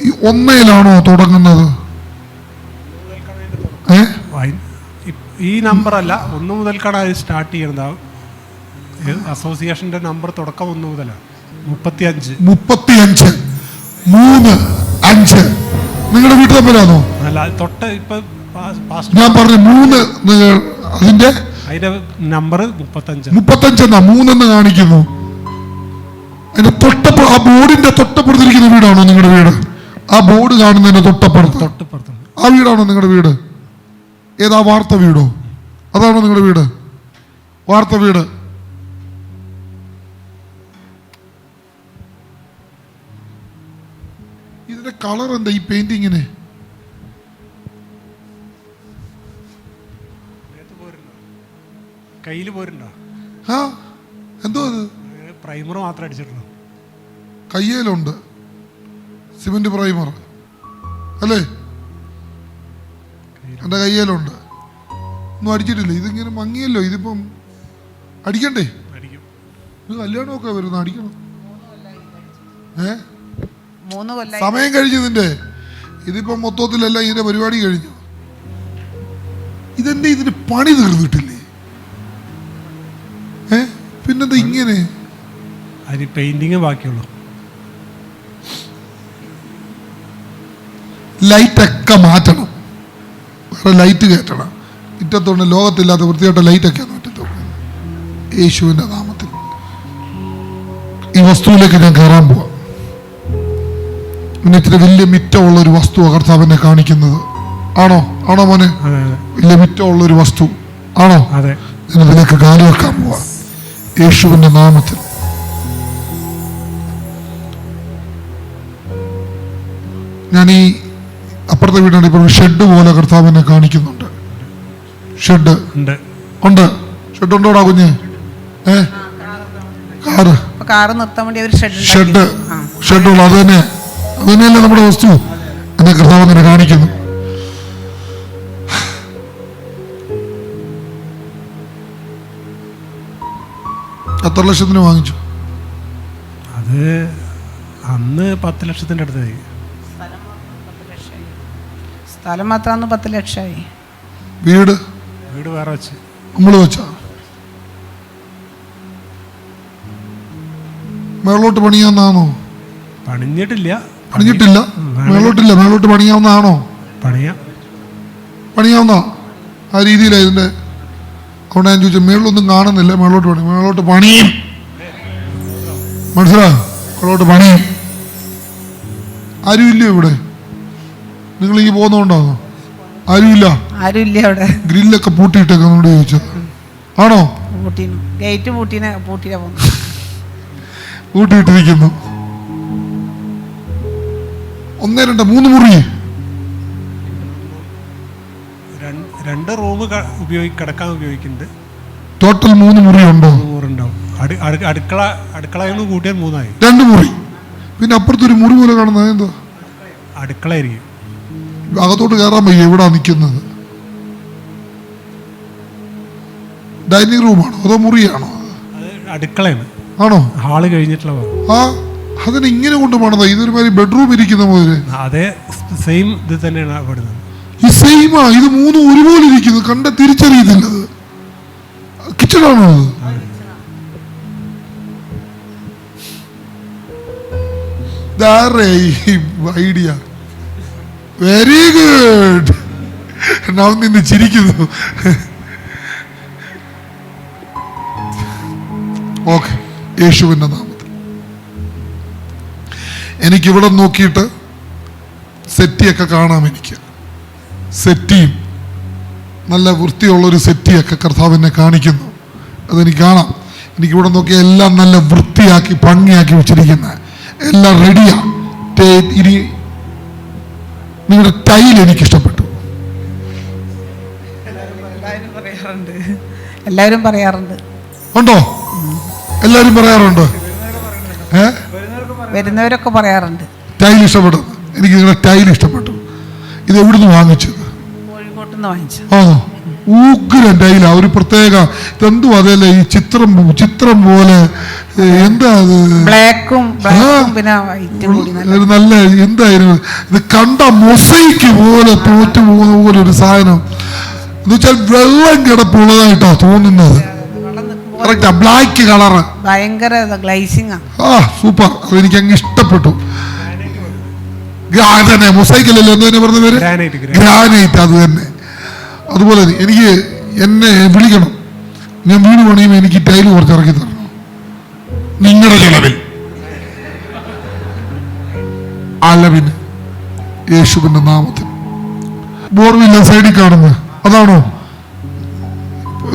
ഈ 1-ലാണോ തുടങ്ങുന്നത്? ഈ നമ്പർ അല്ല, 1 മുതൽക്കാണ് അത് സ്റ്റാർട്ട് ചെയ്യുന്നത്. അസോസിയേഷന്റെ നമ്പർ തുടക്കം 1 മുതലാണ്. 35 35 നിങ്ങളുടെ വീട്ടിൽ തമ്മിലാണോ? അല്ല, തൊട്ട് ഇപ്പൊ ഞാൻ പറഞ്ഞു 3. അതിന്റെ നമ്പർ 35 എന്നാ 3 കാണിക്കുന്നു. അതിന്റെ ആ ബോർഡിന്റെ തൊട്ടപ്പുറത്തിരിക്കുന്ന വീടാണോ നിങ്ങളുടെ വീട്? ആ ബോർഡ് കാണുന്നതിന്റെ തൊട്ടപ്പുറത്ത് ആ വീടാണോ നിങ്ങളുടെ വീട്? ഏതാ വാർത്ത വീടോ? അതാണോ നിങ്ങളുടെ വീട്? വാർത്ത വീട്. ഇതിന്റെ കളർ എന്താ ഈ പെയിന്റിങ്ങിന്? കയ്യിൽ പോരുണ്ടോ? ആ എന്തോ അത് പ്രൈമർ മാത്രം അടിച്ചിട്ടുള്ളൂ. കയ്യേലുണ്ട് സിമന്റ് പ്രൈമർ അല്ലേ? എൻ്റെ കയ്യേലുണ്ട്. ഒന്നും അടിച്ചിട്ടില്ല. ഇതിങ്ങനെ മങ്ങിയല്ലോ. ഇതിപ്പം അടിക്കണ്ടേ? ഇത് കല്യാണമൊക്കെ വരുന്നു. അടിക്കണം. 3 കൊല്ലം സമയം കഴിഞ്ഞു ഇതിന്റെ. ഇതിപ്പം മൊത്തത്തിലല്ല ഇതിന്റെ പരിപാടി കഴിഞ്ഞു. ഇതെന്റെ ഇതിന് പണി തീർന്നിട്ടില്ലേ? പിന്നെന്താ ഇങ്ങനെ? അതിന് പെയിന്റിങ് ബാക്കിയുള്ളൂ. ലൈറ്റൊക്കെ മാറ്റണം. വേറെ ലൈറ്റ് കയറ്റണം. ഇറ്റത്തോണ്ട് ലോകത്തില്ലാത്ത വൃത്തിയായിട്ട ലൈറ്റൊക്കെയാണ് മുറ്റത്തോണ്ട്. യേശുവിൻ്റെ നാമത്തിൽ ഈ വസ്തുവിലേക്ക് ഞാൻ കയറാൻ പോവാം. പിന്നെ ഇത്തിരി വലിയ മിറ്റമുള്ളൊരു വസ്തു കർത്താവിനെ കാണിക്കുന്നത്. ആണോ മോനെ? വലിയ മിറ്റമുള്ളൊരു വസ്തു ആണോ? ഞാൻ അതിലേക്ക് കാലു വെക്കാൻ പോവാ യേശുവിൻ്റെ നാമത്തിൽ. ഞാൻ ഈ അപ്പുറത്തെ വീടാണ്. ഇപ്പോൾ ഷെഡ് പോലെ കർത്താവിനെ കാണിക്കുന്നുണ്ട്. ഷെഡ് ഉണ്ട്. ഷെഡ് ഉണ്ടോടാ കുഞ്ഞ്? കാറ് നിർത്താൻ വേണ്ടി ഷെഡുള്ള അത് തന്നെയല്ലേ നമ്മുടെ വസ്തു. എന്നെ കർത്താവിനെ കാണിക്കുന്നു. എത്ര ലക്ഷത്തിന് വാങ്ങിച്ചു? അത് അന്ന് 10 ലക്ഷത്തിൻ്റെ അടുത്തായി. സ്ഥലം മാത്രം 10 ലക്ഷമായി. വീട് വേറെ വെച്ച് നമ്മൾ വെച്ചാ മേളോട്ട് പണിയാന്നാണോ? പണിഞ്ഞിട്ടില്ല. മേളോട്ട് പണിയാവുന്നതാണോ? പണിയാവുന്ന ആ രീതിയിലാണ് ഇതിൻ്റെ. അതുകൊണ്ട് ഞാൻ ചോദിച്ചത്, മേളിലൊന്നും കാണുന്നില്ല, മേളോട്ട് പണിയും. മനസ്സിലായോ? മേളോട്ട് പണിയും. ആരും ഇല്ലയോ ഇവിടെ? നിങ്ങൾ ഈ പോകുന്നോണ്ടോ? ആരുമില്ല അവിടെ. ഗ്രില്ലൊക്കെ പൂട്ടിയിട്ടൊക്കെ എന്നോട് ചോദിച്ചത് ആണോ? ഗേറ്റ് പൂട്ടിയിട്ടാ പൂട്ടിയിട്ടിരിക്കുന്നു. 1, 2, 3 മുറി, 2 റൂം കിടക്കാൻ ഉപയോഗിക്കുന്നുണ്ട്. ടോട്ടൽ 3 മുറി ഉണ്ടോ? അടുക്കളയൊന്നും കൂട്ടിയാൽ 3 2 മുറി. പിന്നെ അപ്പുറത്തൊരു മുറി പോലെ കാണുന്നത് എന്തോ? അടുക്കളയായിരിക്കും. അകത്തോട്ട് കയറാൻ വയ്യ. എവിടാ നിൽക്കുന്നത്? ഡൈനിങ് റൂമാണോ അതോ മുറിയാണോ? അടുക്കളയാണ്. ആണോ? ഹാള് കഴിഞ്ഞിട്ടുള്ള. ആ, അതിന് ഇങ്ങനെ കൊണ്ട് പോണതാ. ഇതൊരു മാതിരി ബെഡ്റൂം ഇരിക്കുന്ന പോലെ. അതേ സെയിം ഇത് തന്നെയാണ് അവിടുന്ന്. ഈ സെയിമാ. ഇത് 3 ഒരുപോലെ ഇരിക്കുന്നു. കണ്ട തിരിച്ചറിയത്തില്ല. കിച്ചണാണോ അത്? Idea very good. നാം നിന്ന് ചിരിക്കുന്നു. ഓക്കെ, യേശുവിൻ്റെ നാമത്തിൽ. എനിക്കിവിടെ നോക്കിയിട്ട് സെറ്റിയൊക്കെ കാണാം. എനിക്ക് സെറ്റിയും നല്ല വൃത്തിയുള്ളൊരു സെറ്റിയൊക്കെ കർത്താവിനെ കാണിക്കുന്നു. അതെനിക്ക് കാണാം. എനിക്കിവിടെ നോക്കി എല്ലാം നല്ല വൃത്തിയാക്കി ഭംഗിയാക്കി വെച്ചിരിക്കുന്ന എല്ലാം റെഡിയാ. ഇനി നിങ്ങളുടെ ടൈൽ എനിക്ക് ഇഷ്ടപ്പെട്ടു. എല്ലാവരും പറയാറുണ്ട്. ഉണ്ടോ? എല്ലാവരും പറയാറുണ്ട്. വരുന്നവരൊക്കെ പറയാറുണ്ട് ടൈൽ ഇഷ്ടപ്പെടും. എനിക്ക് നിങ്ങളുടെ ടൈൽ ഇഷ്ടപ്പെട്ടു. ഇത് എവിടുന്ന് വാങ്ങിച്ചത്? കോഴിക്കോട്ടുനിന്ന് വാങ്ങിച്ചു. ആണോ? ഊഗ്രൻ ടൈല. ഒരു പ്രത്യേക ഇതെന്തു അതല്ലേ ഈ ചിത്രം പോലെ എന്താ അത്? ബ്ലാക്കും പിന്നെ വൈറ്റും കൂടി നല്ല എന്തായിരുന്നു ഇത്? കണ്ട മൊസൈക്ക് പോലെ തോറ്റു പോകുന്ന പോലെ ഒരു സാധനം. എന്ന് വെച്ചാൽ വെള്ളം കിടപ്പുള്ളതായിട്ടാ തോന്നുന്നത്. കറക്റ്റാ, ബ്ലാക്ക് കളറ്, ഭയങ്കര ഗ്ലേസിംഗ്. ആ സൂപ്പർ. അതെനിക്ക് അങ്ങ് ഇഷ്ടപ്പെട്ടു. തന്നെ മൊസൈക്കല്ലല്ലോ എന്ന് തന്നെ പറഞ്ഞ പേര്, ഗ്രാനൈറ്റ്. അത് തന്നെ. അതുപോലെ എനിക്ക് എന്നെ വിളിക്കണം. ഞാൻ വീട് പണിയുമ്പോൾ എനിക്ക് ടൈല് കുറച്ച് ഇറക്കി തരണം നിങ്ങളുടെ ചെലവിൽ. അലവിന് യേശുവിന്റെ നാമത്തിൽ. ബോർവില്ല സൈഡിൽ കാണുന്നത് അതാണോ?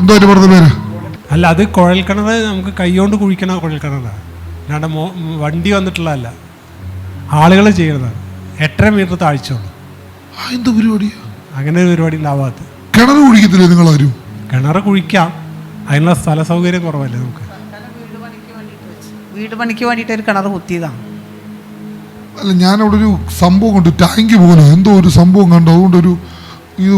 എന്തോ പറഞ്ഞ പേര്? അല്ല, അത് കുഴൽക്കിണർ. നമുക്ക് കൈകൊണ്ട് കുഴിക്കണ കുഴൽക്കിണറാണ്. അല്ലാണ്ട് വണ്ടി വന്നിട്ടുള്ളതല്ല. ആളുകൾ ചെയ്യണതാണ്. 8.5 മീറ്റർ താഴ്ചയുള്ളൂ. എന്ത് പരിപാടി? അങ്ങനെ ഒരു പരിപാടി ഉണ്ടാവാത്ത. കിണർ കുഴിക്കത്തില്ലേ നിങ്ങളാരും? കിണർ കുഴിക്കാം, അതിനുള്ള സ്ഥല സൗകര്യം കുറവല്ലേ നമുക്ക്. വീട് പണിക്ക് വേണ്ടിയിട്ട് ഒരു കിണർ കുത്തിയതാണ്. അല്ല, ഞാനവിടെ ഒരു സംഭവം കണ്ടു, ടാങ്ക് പോലെ എന്തോ ഒരു സംഭവം കണ്ടു. അതുകൊണ്ടൊരു ഇത്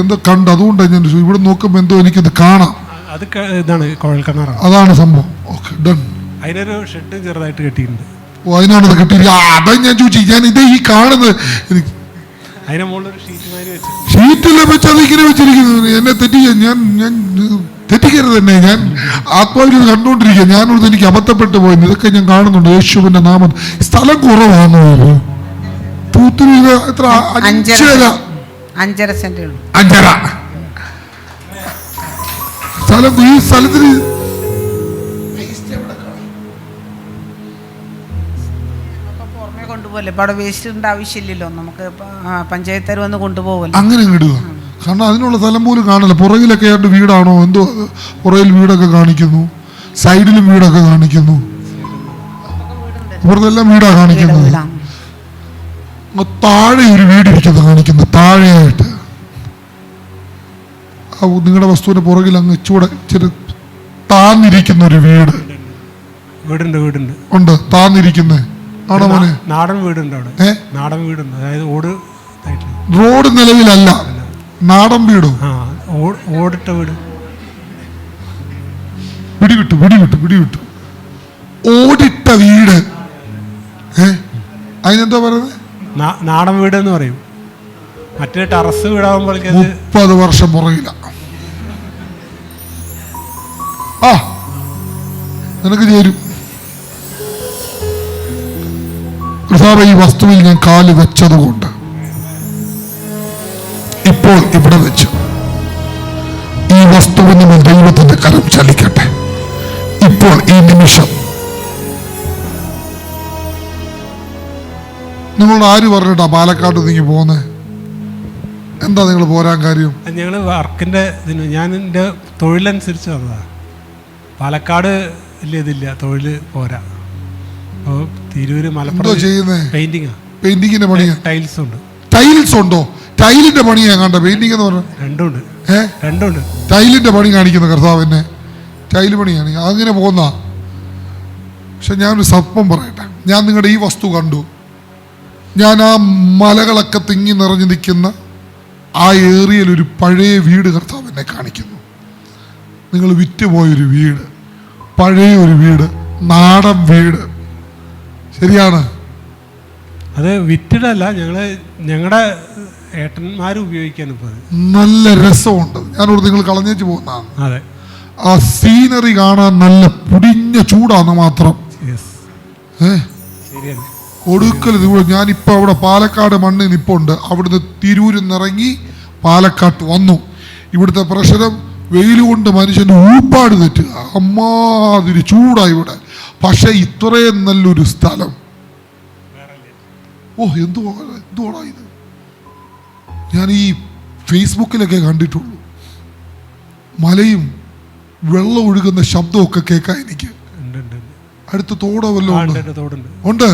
എന്തോ കണ്ടു. അതുകൊണ്ടാണ് ഞാൻ ഇവിടെ നോക്കുമ്പോൾ എന്തോ എനിക്കത് കാണാം. അത് ഇതാണ് കുഴൽക്കിണറാണ്. അതാണ് സംഭവം. Okay, done. അതിനൊരു ഷെഡ് ചെറുതായിട്ട് കെട്ടിയിട്ടുണ്ട്. ഓ, അതിനാണത് കെട്ടിയില്ല. അതാ ഞാൻ ചോദിച്ചു. ഞാൻ ഇത് ഈ കാണുന്നത് എനിക്ക് അതിന്റെ മുകളിൽ ഒരു ഷീറ്റിലെ വെച്ച് അതിങ്ങനെ വെച്ചിരിക്കുന്നത്. എന്നെ ഞാൻ തെറ്റിക്കരുത് തന്നെ. ഞാൻ ആത്മാവിൽ കണ്ടുകൊണ്ടിരിക്കുക. ഞാനോട് എനിക്ക് അബദ്ധപ്പെട്ടു പോയത്. ഇതൊക്കെ ഞാൻ കാണുന്നുണ്ട്. യേശുവിന്റെ നാമം. സ്ഥലം കുറവാണോ? തൂത്തിരി എത്ര? 5.5 സെന്റ്. 5.5 സ്ഥലം. ഈ സ്ഥലത്തിന് പുറമെ കൊണ്ടുപോകല്ലേ? ഇവിടെ വേസ്റ്റ് ആവശ്യമില്ലല്ലോ. നമുക്ക് പഞ്ചായത്തുകാർ വന്ന് കൊണ്ടുപോകല്ലോ. അങ്ങനെ ഇടുക. കാരണം അതിനുള്ള സ്ഥലം പോലും കാണല്ല. പുറകിലൊക്കെ ആയിട്ട് വീടാണോ എന്തോ? പുറകിൽ വീടൊക്കെ കാണിക്കുന്നു, സൈഡിലും വീടൊക്കെ കാണിക്കുന്നു. ഇവിടുന്നെല്ലാം വീടാ കാണിക്കുന്നത്. താഴെ ഒരു വീടിരിക്കുന്നത് കാണിക്കുന്നു. താഴെയായിട്ട് നിങ്ങളുടെ വസ്തുവിന്റെ പുറകിൽ അങ്ങ് ഇച്ചിരി താന്നിരിക്കുന്ന ഒരു വീട് ഉണ്ട്. താന്നിരിക്കുന്നത് ആണോ മോനെ? നാടൻ വീടുണ്ട് അവിടെ. നാടൻ വീടുണ്ട്. അതായത് റോഡ് നിലവിലല്ല, നാടൻ വീടോ? ഓടിട്ട വീട്. പിടിവിട്ടു ഓടിട്ട വീട്. അതിനെന്താ പറയുന്നത്? നാടൻ വീട് എന്ന് പറയും. മറ്റേ ടെറസ് വീടാകുമ്പോൾ 30 വർഷം പുറകില. ആ, നിനക്ക് ചേരും. കർത്താവേ, ഈ വസ്തുവിൽ ഞാൻ കാല് വെച്ചതുകൊണ്ട് ഇപ്പോൾ ഇവിടെ വെച്ച് ഈ വസ്തുവിന് മേൽ ദൈവത്തിന്റെ കരം ചലിക്കട്ടെ. ഇപ്പോൾ ഈ നിമിഷം നിങ്ങളോട് ആര് പറഞ്ഞിട്ടാ പാലക്കാട് നീങ്ങി പോകുന്നത്? എന്താ നിങ്ങൾ പോരാൻ കാര്യം? ഞങ്ങൾ വർക്കിൻ്റെ ഇതിന് ഞാൻ എൻ്റെ തൊഴിലനുസരിച്ച് വന്നതാണ്. പാലക്കാട് വലിയ ഇതില്ല, തൊഴിൽ പോരാ. അപ്പോൾ തിരൂര് എന്തോ മലപ്പുറം ചെയ്യുന്നേ? പെയിൻറ്റിങ്ങാണ്. പെയിന്റിങ്ങിന്റെ പണിയാ? ടൈൽസ് ഉണ്ട്. ടൈൽസ് ഉണ്ടോ? ടൈലിന്റെ പണിയാ കണ്ട പെയിന്റിംഗ് എന്ന് പറഞ്ഞ? രണ്ടുണ്ട്. രണ്ടുണ്ട്. ടൈലിന്റെ പണി കാണിക്കുന്ന കർത്താവിനെ ടൈല് പണിയാണ് അങ്ങനെ പോകുന്ന. പക്ഷെ ഞാനൊരു സത്യം പറയട്ടെ, ഞാൻ നിങ്ങളുടെ ഈ വസ്തു കണ്ടു. ഞാൻ ആ മലകളൊക്കെ തിങ്ങി നിറഞ്ഞു നിൽക്കുന്ന ആ ഏറിയയിൽ ഒരു പഴയ വീട് കർത്താവ് എന്നെ കാണിക്കുന്നു. നിങ്ങൾ വിറ്റുപോയൊരു വീട്, പഴയ ഒരു വീട്, നാടൻ വീട്. ശരിയാണ്. അത് വിറ്റിടല്ല, ഞങ്ങളുടെ ഏട്ടന്മാർ ഉപയോഗിക്കാൻ ഇപ്പോൾ നല്ല രസമുണ്ട്. ഞാനോട് നിങ്ങൾ കളഞ്ഞേച്ച് പോകുന്നതാണ്. അതെ, ആ സീനറി കാണാൻ നല്ല പുടിഞ്ഞ ചൂടാന്ന് മാത്രം. ശരിയാണ്. ഒടുക്കൽ ഞാനിപ്പോൾ അവിടെ പാലക്കാട് മണ്ണിൽ നിൽപ്പുണ്ട്. അവിടുന്ന് തിരൂരിൽ നിന്നിറങ്ങി പാലക്കാട്ട് വന്നു. ഇവിടുത്തെ പ്രശ്നം വെയിൽ കൊണ്ട് മനുഷ്യന് ഊപ്പാട് തെറ്റുക, അമ്മാതിരി ചൂടായി ഇവിടെ. പക്ഷെ ഇത്രയും നല്ലൊരു സ്ഥലം, ഓ എന്തുവാടാ ഇത്? ഞാൻ ഈ ഫേസ്ബുക്കിലൊക്കെ കണ്ടിട്ടുള്ളൂ. മലയും വെള്ളം ഒഴുകുന്ന ശബ്ദമൊക്കെ കേൾക്കാൻ എനിക്ക്. അടുത്ത് തോടോ വല്ലതും ഉണ്ട്.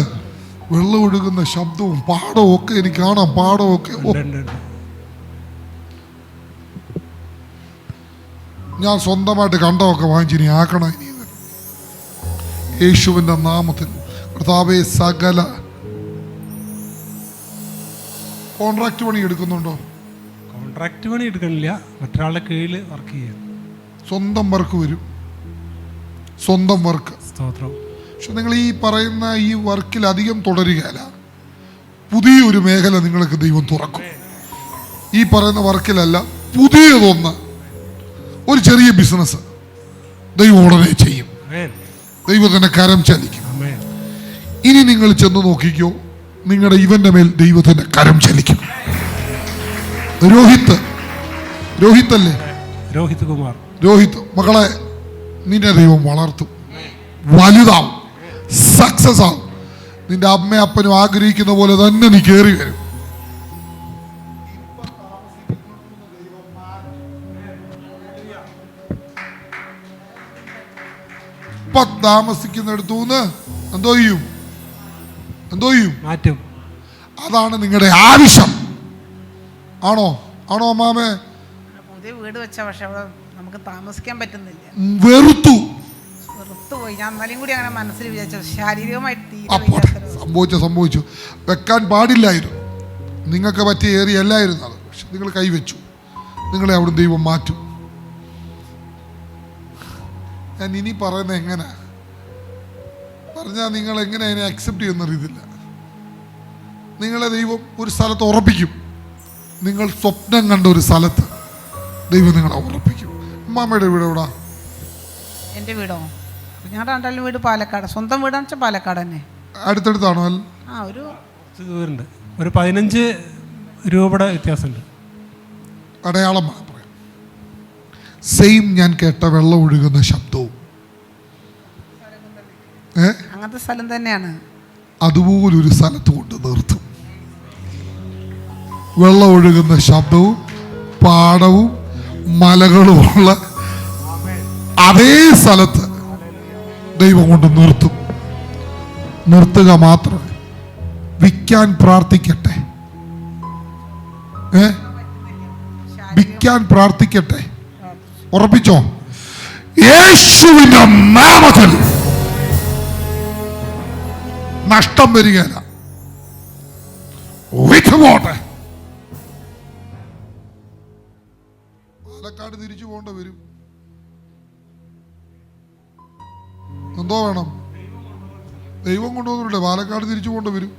വെള്ളം ഒഴുകുന്ന ശബ്ദവും പാടവും ഒക്കെ എനിക്ക് കാണാം. പാടമൊക്കെ ഞാൻ സ്വന്തമായിട്ട് കണ്ടമൊക്കെ വാങ്ങിച്ചിനി ആക്കണം. ഇനി യേശുവിൻ്റെ നാമത്തിൽ കർത്താവേ, സകല കോൺട്രാക്ട് പണി എടുക്കുന്നുണ്ടോ? കോൺട്രാക്ട് പണി എടുക്കണില്ല, മറ്റൊരാളുടെ കീഴിൽ വർക്ക് ചെയ്യാം. സ്വന്തം വർക്ക് വരും, സ്വന്തം വർക്ക്. സ്തോത്രം. പക്ഷെ നിങ്ങൾ ഈ പറയുന്ന ഈ വർക്കിൽ അധികം തുടരുകയല്ല, പുതിയൊരു മേഖല നിങ്ങൾക്ക് ദൈവം തുറക്കും. ഈ പറയുന്ന വർക്കിലല്ല, പുതിയതൊന്ന്, ഒരു ചെറിയ ബിസിനസ് ദൈവം ഉടനെ ചെയ്യും. ദൈവത്തിന്റെ കരം ചലിക്കും. ഇനി നിങ്ങൾ ചെന്ന് നോക്കിക്കോ, നിങ്ങളുടെ ഇവന്റെ മേൽ ദൈവത്തിന്റെ കരം ചലിക്കും. രോഹിത് അല്ലേ? രോഹിത് കുമാർ. രോഹിത് മകളെ, നിന്നെ ദൈവം വളർത്തും, വലുതാവും, സക്സസ് ആവും. നിന്റെ അമ്മയും അപ്പനും ആഗ്രഹിക്കുന്ന പോലെ തന്നെ നീ കയറി വരും. ഇപ്പൊ താമസിക്കുന്നിടത്തുനിന്ന് എന്തോ ചെയ്യും മാറ്റും. അതാണ് നിങ്ങളുടെ ആവശ്യം. ആണോ അമ്മാമേ? പുതിയ വീട് വെച്ച, പക്ഷെ അവിടെ നമുക്ക് താമസിക്കാൻ പറ്റുന്നില്ല. വെറുത്തു പോയി. ഞാൻ എന്നാലും കൂടി അങ്ങനെ മനസ്സിൽ വിചാരിച്ചു, ശാരീരികമായിട്ട് സംഭവിച്ചു. വെക്കാൻ പാടില്ലായിരുന്നു, നിങ്ങൾക്ക് പറ്റിയ ഏരിയ അല്ലായിരുന്നു അത്. പക്ഷെ നിങ്ങൾ കൈവച്ചു, നിങ്ങളെ അവിടെ ദൈവം മാറ്റും. ഞാൻ ഇനി പറയുന്നത് എങ്ങനെ പറഞ്ഞാൽ നിങ്ങൾ എങ്ങനെ അതിനെ അക്സെപ്റ്റ് ചെയ്യുന്നറിയത്തില്ല. നിങ്ങളെ ദൈവം ഒരു സ്ഥലത്ത് ഉറപ്പിക്കും. നിങ്ങൾ സ്വപ്നം കണ്ട ഒരു സ്ഥലത്ത് ദൈവം നിങ്ങളെ ഉറപ്പിക്കും. അമ്മാമ്മയുടെ വീട് എവിടാ? എൻ്റെ വീടോ? ഞാൻ രണ്ടാലും വീട് പാലക്കാട്. സ്വന്തം വീടാണെന്ന് വെച്ചാൽ പാലക്കാട് തന്നെ. അടുത്തടുത്താണോ? ഒരു ദൂരമുണ്ട്, ഒരു 15 രൂപയുടെ വ്യത്യാസമുണ്ട്. അടയാളം പറയാം. സെയിം ഞാൻ കേട്ട വെള്ളം ഒഴുകുന്ന ശബ്ദവും അങ്ങനത്തെ സ്ഥലം തന്നെയാണ്. അതുപോലൊരു സ്ഥലത്ത് കൊണ്ട് നിർത്തും. വെള്ളം ഒഴുകുന്ന ശബ്ദവും പാടവും മലകളുമുള്ള അതേ സ്ഥലത്ത് ദൈവം കൊണ്ട് നിർത്തും. നിർത്തുക മാത്രമേ, വിൽക്കാൻ പ്രാർത്ഥിക്കട്ടെ. വിൽക്കാൻ പ്രാർത്ഥിക്കട്ടെ. ഉറപ്പിച്ചോ? യേശുവിന്റെ നാമത്തിൽ നഷ്ടം വരികയില്ല. വിട്ടുപോട്ടെ. പാലക്കാട് തിരിച്ചു പോകേണ്ട വരും. എന്തോ വേണം? ദൈവം കൊണ്ടുവന്നിട്ടുണ്ട്. പാലക്കാട് തിരിച്ചു പോകേണ്ട വരും.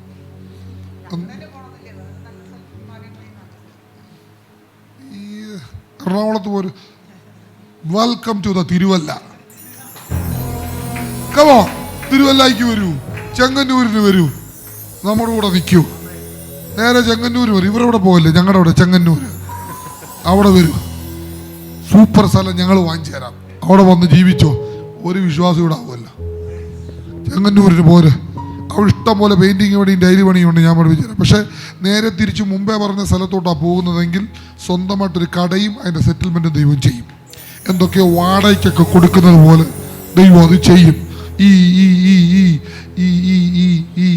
ഈ എറണാകുളത്ത് പോരും. Welcome to the Thiruvalla. Come on, തിരുവല്ലയ്ക്ക് വരൂ, ചെങ്ങന്നൂരിന് വരൂ, നമ്മുടെ കൂടെ നിൽക്കൂ. നേരെ ചെങ്ങന്നൂർ വരും. ഇവരവിടെ പോകല്ലേ? ഞങ്ങളുടെ അവിടെ ചെങ്ങന്നൂര്. അവിടെ വരൂ, സൂപ്പർ സ്ഥലം ഞങ്ങൾ വാങ്ങിച്ചു തരാം, അവിടെ വന്ന് ജീവിച്ചോ. ഒരു വിശ്വാസം ഇവിടെ ആവുമല്ലോ. ചെങ്ങന്നൂരിന് പോരെ, അവിടെ ഇഷ്ടം പോലെ പെയിൻറ്റിങ് പണിയും ഡയറി പണിയും ഉണ്ട്, ഞാൻ പഠിപ്പിച്ചു തരാം. പക്ഷേ നേരെ തിരിച്ച് മുമ്പേ പറഞ്ഞ സ്ഥലത്തോട്ടാണ് പോകുന്നതെങ്കിൽ സ്വന്തമായിട്ടൊരു കടയും അതിൻ്റെ സെറ്റിൽമെൻറ്റും ദൈവം ചെയ്യും. എന്തൊക്കെയോ വാടകയ്ക്കൊക്കെ കൊടുക്കുന്നത് പോലെ ദൈവം അത് ചെയ്യും. ഈ ഈ ഈ ഈ ഈ ഈ ഈ ഈ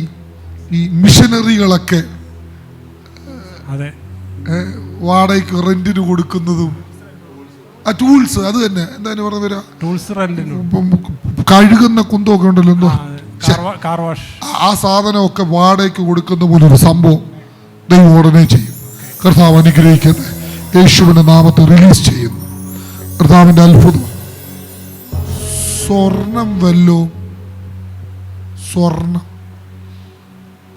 ഈ മിഷനറികളൊക്കെ വാടകയ്ക്ക് റെന്റിന് കൊടുക്കുന്നതും ആ ടൂൾസ്, അത് തന്നെ എന്താ പറഞ്ഞു വരാ, ടൂൾസ് റെന്റിന്, കഴുകുന്ന കുന്തമൊക്കെ ഉണ്ടല്ലോ, എന്തോ കാർ വാഷ്, ആ സാധനമൊക്കെ വാടകയ്ക്ക് കൊടുക്കുന്ന പോലൊരു സംഭവം ദൈവം ഉടനെ ചെയ്യും. കർത്താവ് അനുഗ്രഹിക്കട്ടെ. യേശുവിന്റെ നാമത്തെ റിലീസ് ചെയ്യുന്നു. കർത്താവിന്റെ അത്ഭുതം. സ്വർണം വല്ലോ, സ്വർണം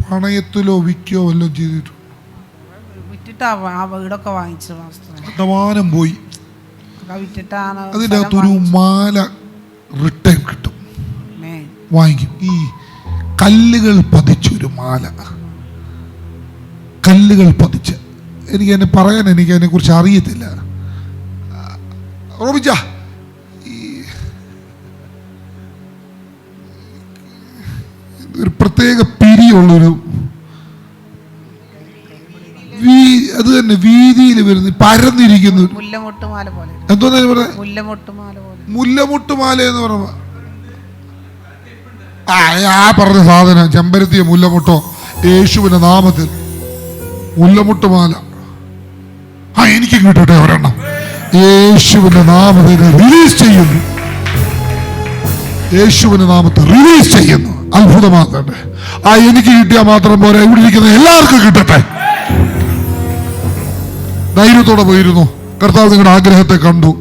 പണയത്തിലോ വിൽക്കോ വല്ലോ ചെയ്തിട്ടു വിറ്റിട്ട് ആ വീടൊക്കെ വാങ്ങിച്ചു ശതമാനം പോയി. വിറ്റിട്ടാണ് അതിൻ്റെ അകത്തൊരു മാല റിട്ടേൺ കിട്ടും, വാങ്ങിക്കും. ഈ കല്ലുകൾ പതിച്ചൊരു മാല, കല്ലുകൾ പതിച്ച്, എനിക്ക് എന്നെ പറയാൻ എനിക്ക് അതിനെ കുറിച്ച് അറിയത്തില്ല. റോബിച്ച, ഈ ഒരു പ്രത്യേക പിരിയുള്ളൊരു അത് തന്നെ വീതിയിൽ വരുന്ന പരന്നിരിക്കുന്നു മുല്ലമൊട്ടുമാല പോലെ, എന്തോന്നാ പറയാ, മുല്ലമൊട്ടുമാല പോലെ, മുല്ലമുട്ടുമാല എന്ന് പറയുമ്പോ ആ പറഞ്ഞ സാധനം ചെമ്പരത്തിയോ മുല്ലമുട്ടോ, യേശുവിന്റെ നാമത്തിൽ മുല്ലമുട്ടുമാല. എനിക്ക് കിട്ടട്ടെ ഒരെണ്ണം. യേശുവിന്റെ നാമത്തിൽ റിലീസ് ചെയ്യുന്നു, യേശുവിന്റെ നാമത്തിൽ റിലീസ് ചെയ്യുന്നു. അത്ഭുതമാകട്ടെ. എനിക്ക് കിട്ടിയാൽ മാത്രം പോരാ, ഇവിടെ ഇരിക്കുന്ന എല്ലാവർക്കും കിട്ടട്ടെ. ധൈര്യത്തോടെ പോയിരുന്നു. കർത്താവ് നിങ്ങളുടെ ആഗ്രഹത്തെ കണ്ടു,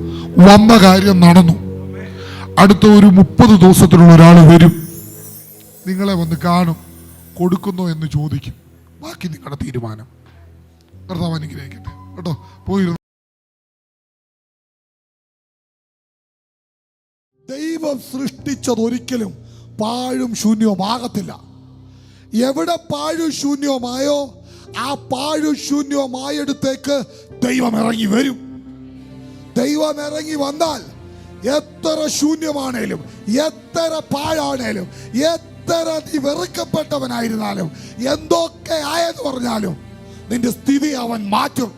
വന്ന കാര്യം നടന്നു. അടുത്ത ഒരു 30 ദിവസത്തിനുള്ള ഒരാൾ വരും, നിങ്ങളെ വന്ന് കാണും, കൊടുക്കുന്നോ എന്ന് ചോദിക്കും. ബാക്കി നിങ്ങളുടെ തീരുമാനം. കർത്താവ് അനുഗ്രഹിക്കട്ടെ കേട്ടോ. പോയിരുന്നു. ദൈവം സൃഷ്ടിച്ചത് ഒരിക്കലും പാഴും ശൂന്യവുമാകത്തില്ല. എവിടെ പാഴും ശൂന്യവുമായോ ആ പാഴും ശൂന്യവുമായടുത്തേക്ക് ദൈവം ഇറങ്ങി വരും. ദൈവം ഇറങ്ങി വന്നാൽ എത്ര ശൂന്യമാണേലും, എത്ര പാഴാണേലും, എത്ര നീ വെറുക്കപ്പെട്ടവനായിരുന്നാലും, എന്തൊക്കെ ആയെന്ന് പറഞ്ഞാലും നിന്റെ സ്ഥിതി അവൻ മാറ്റും.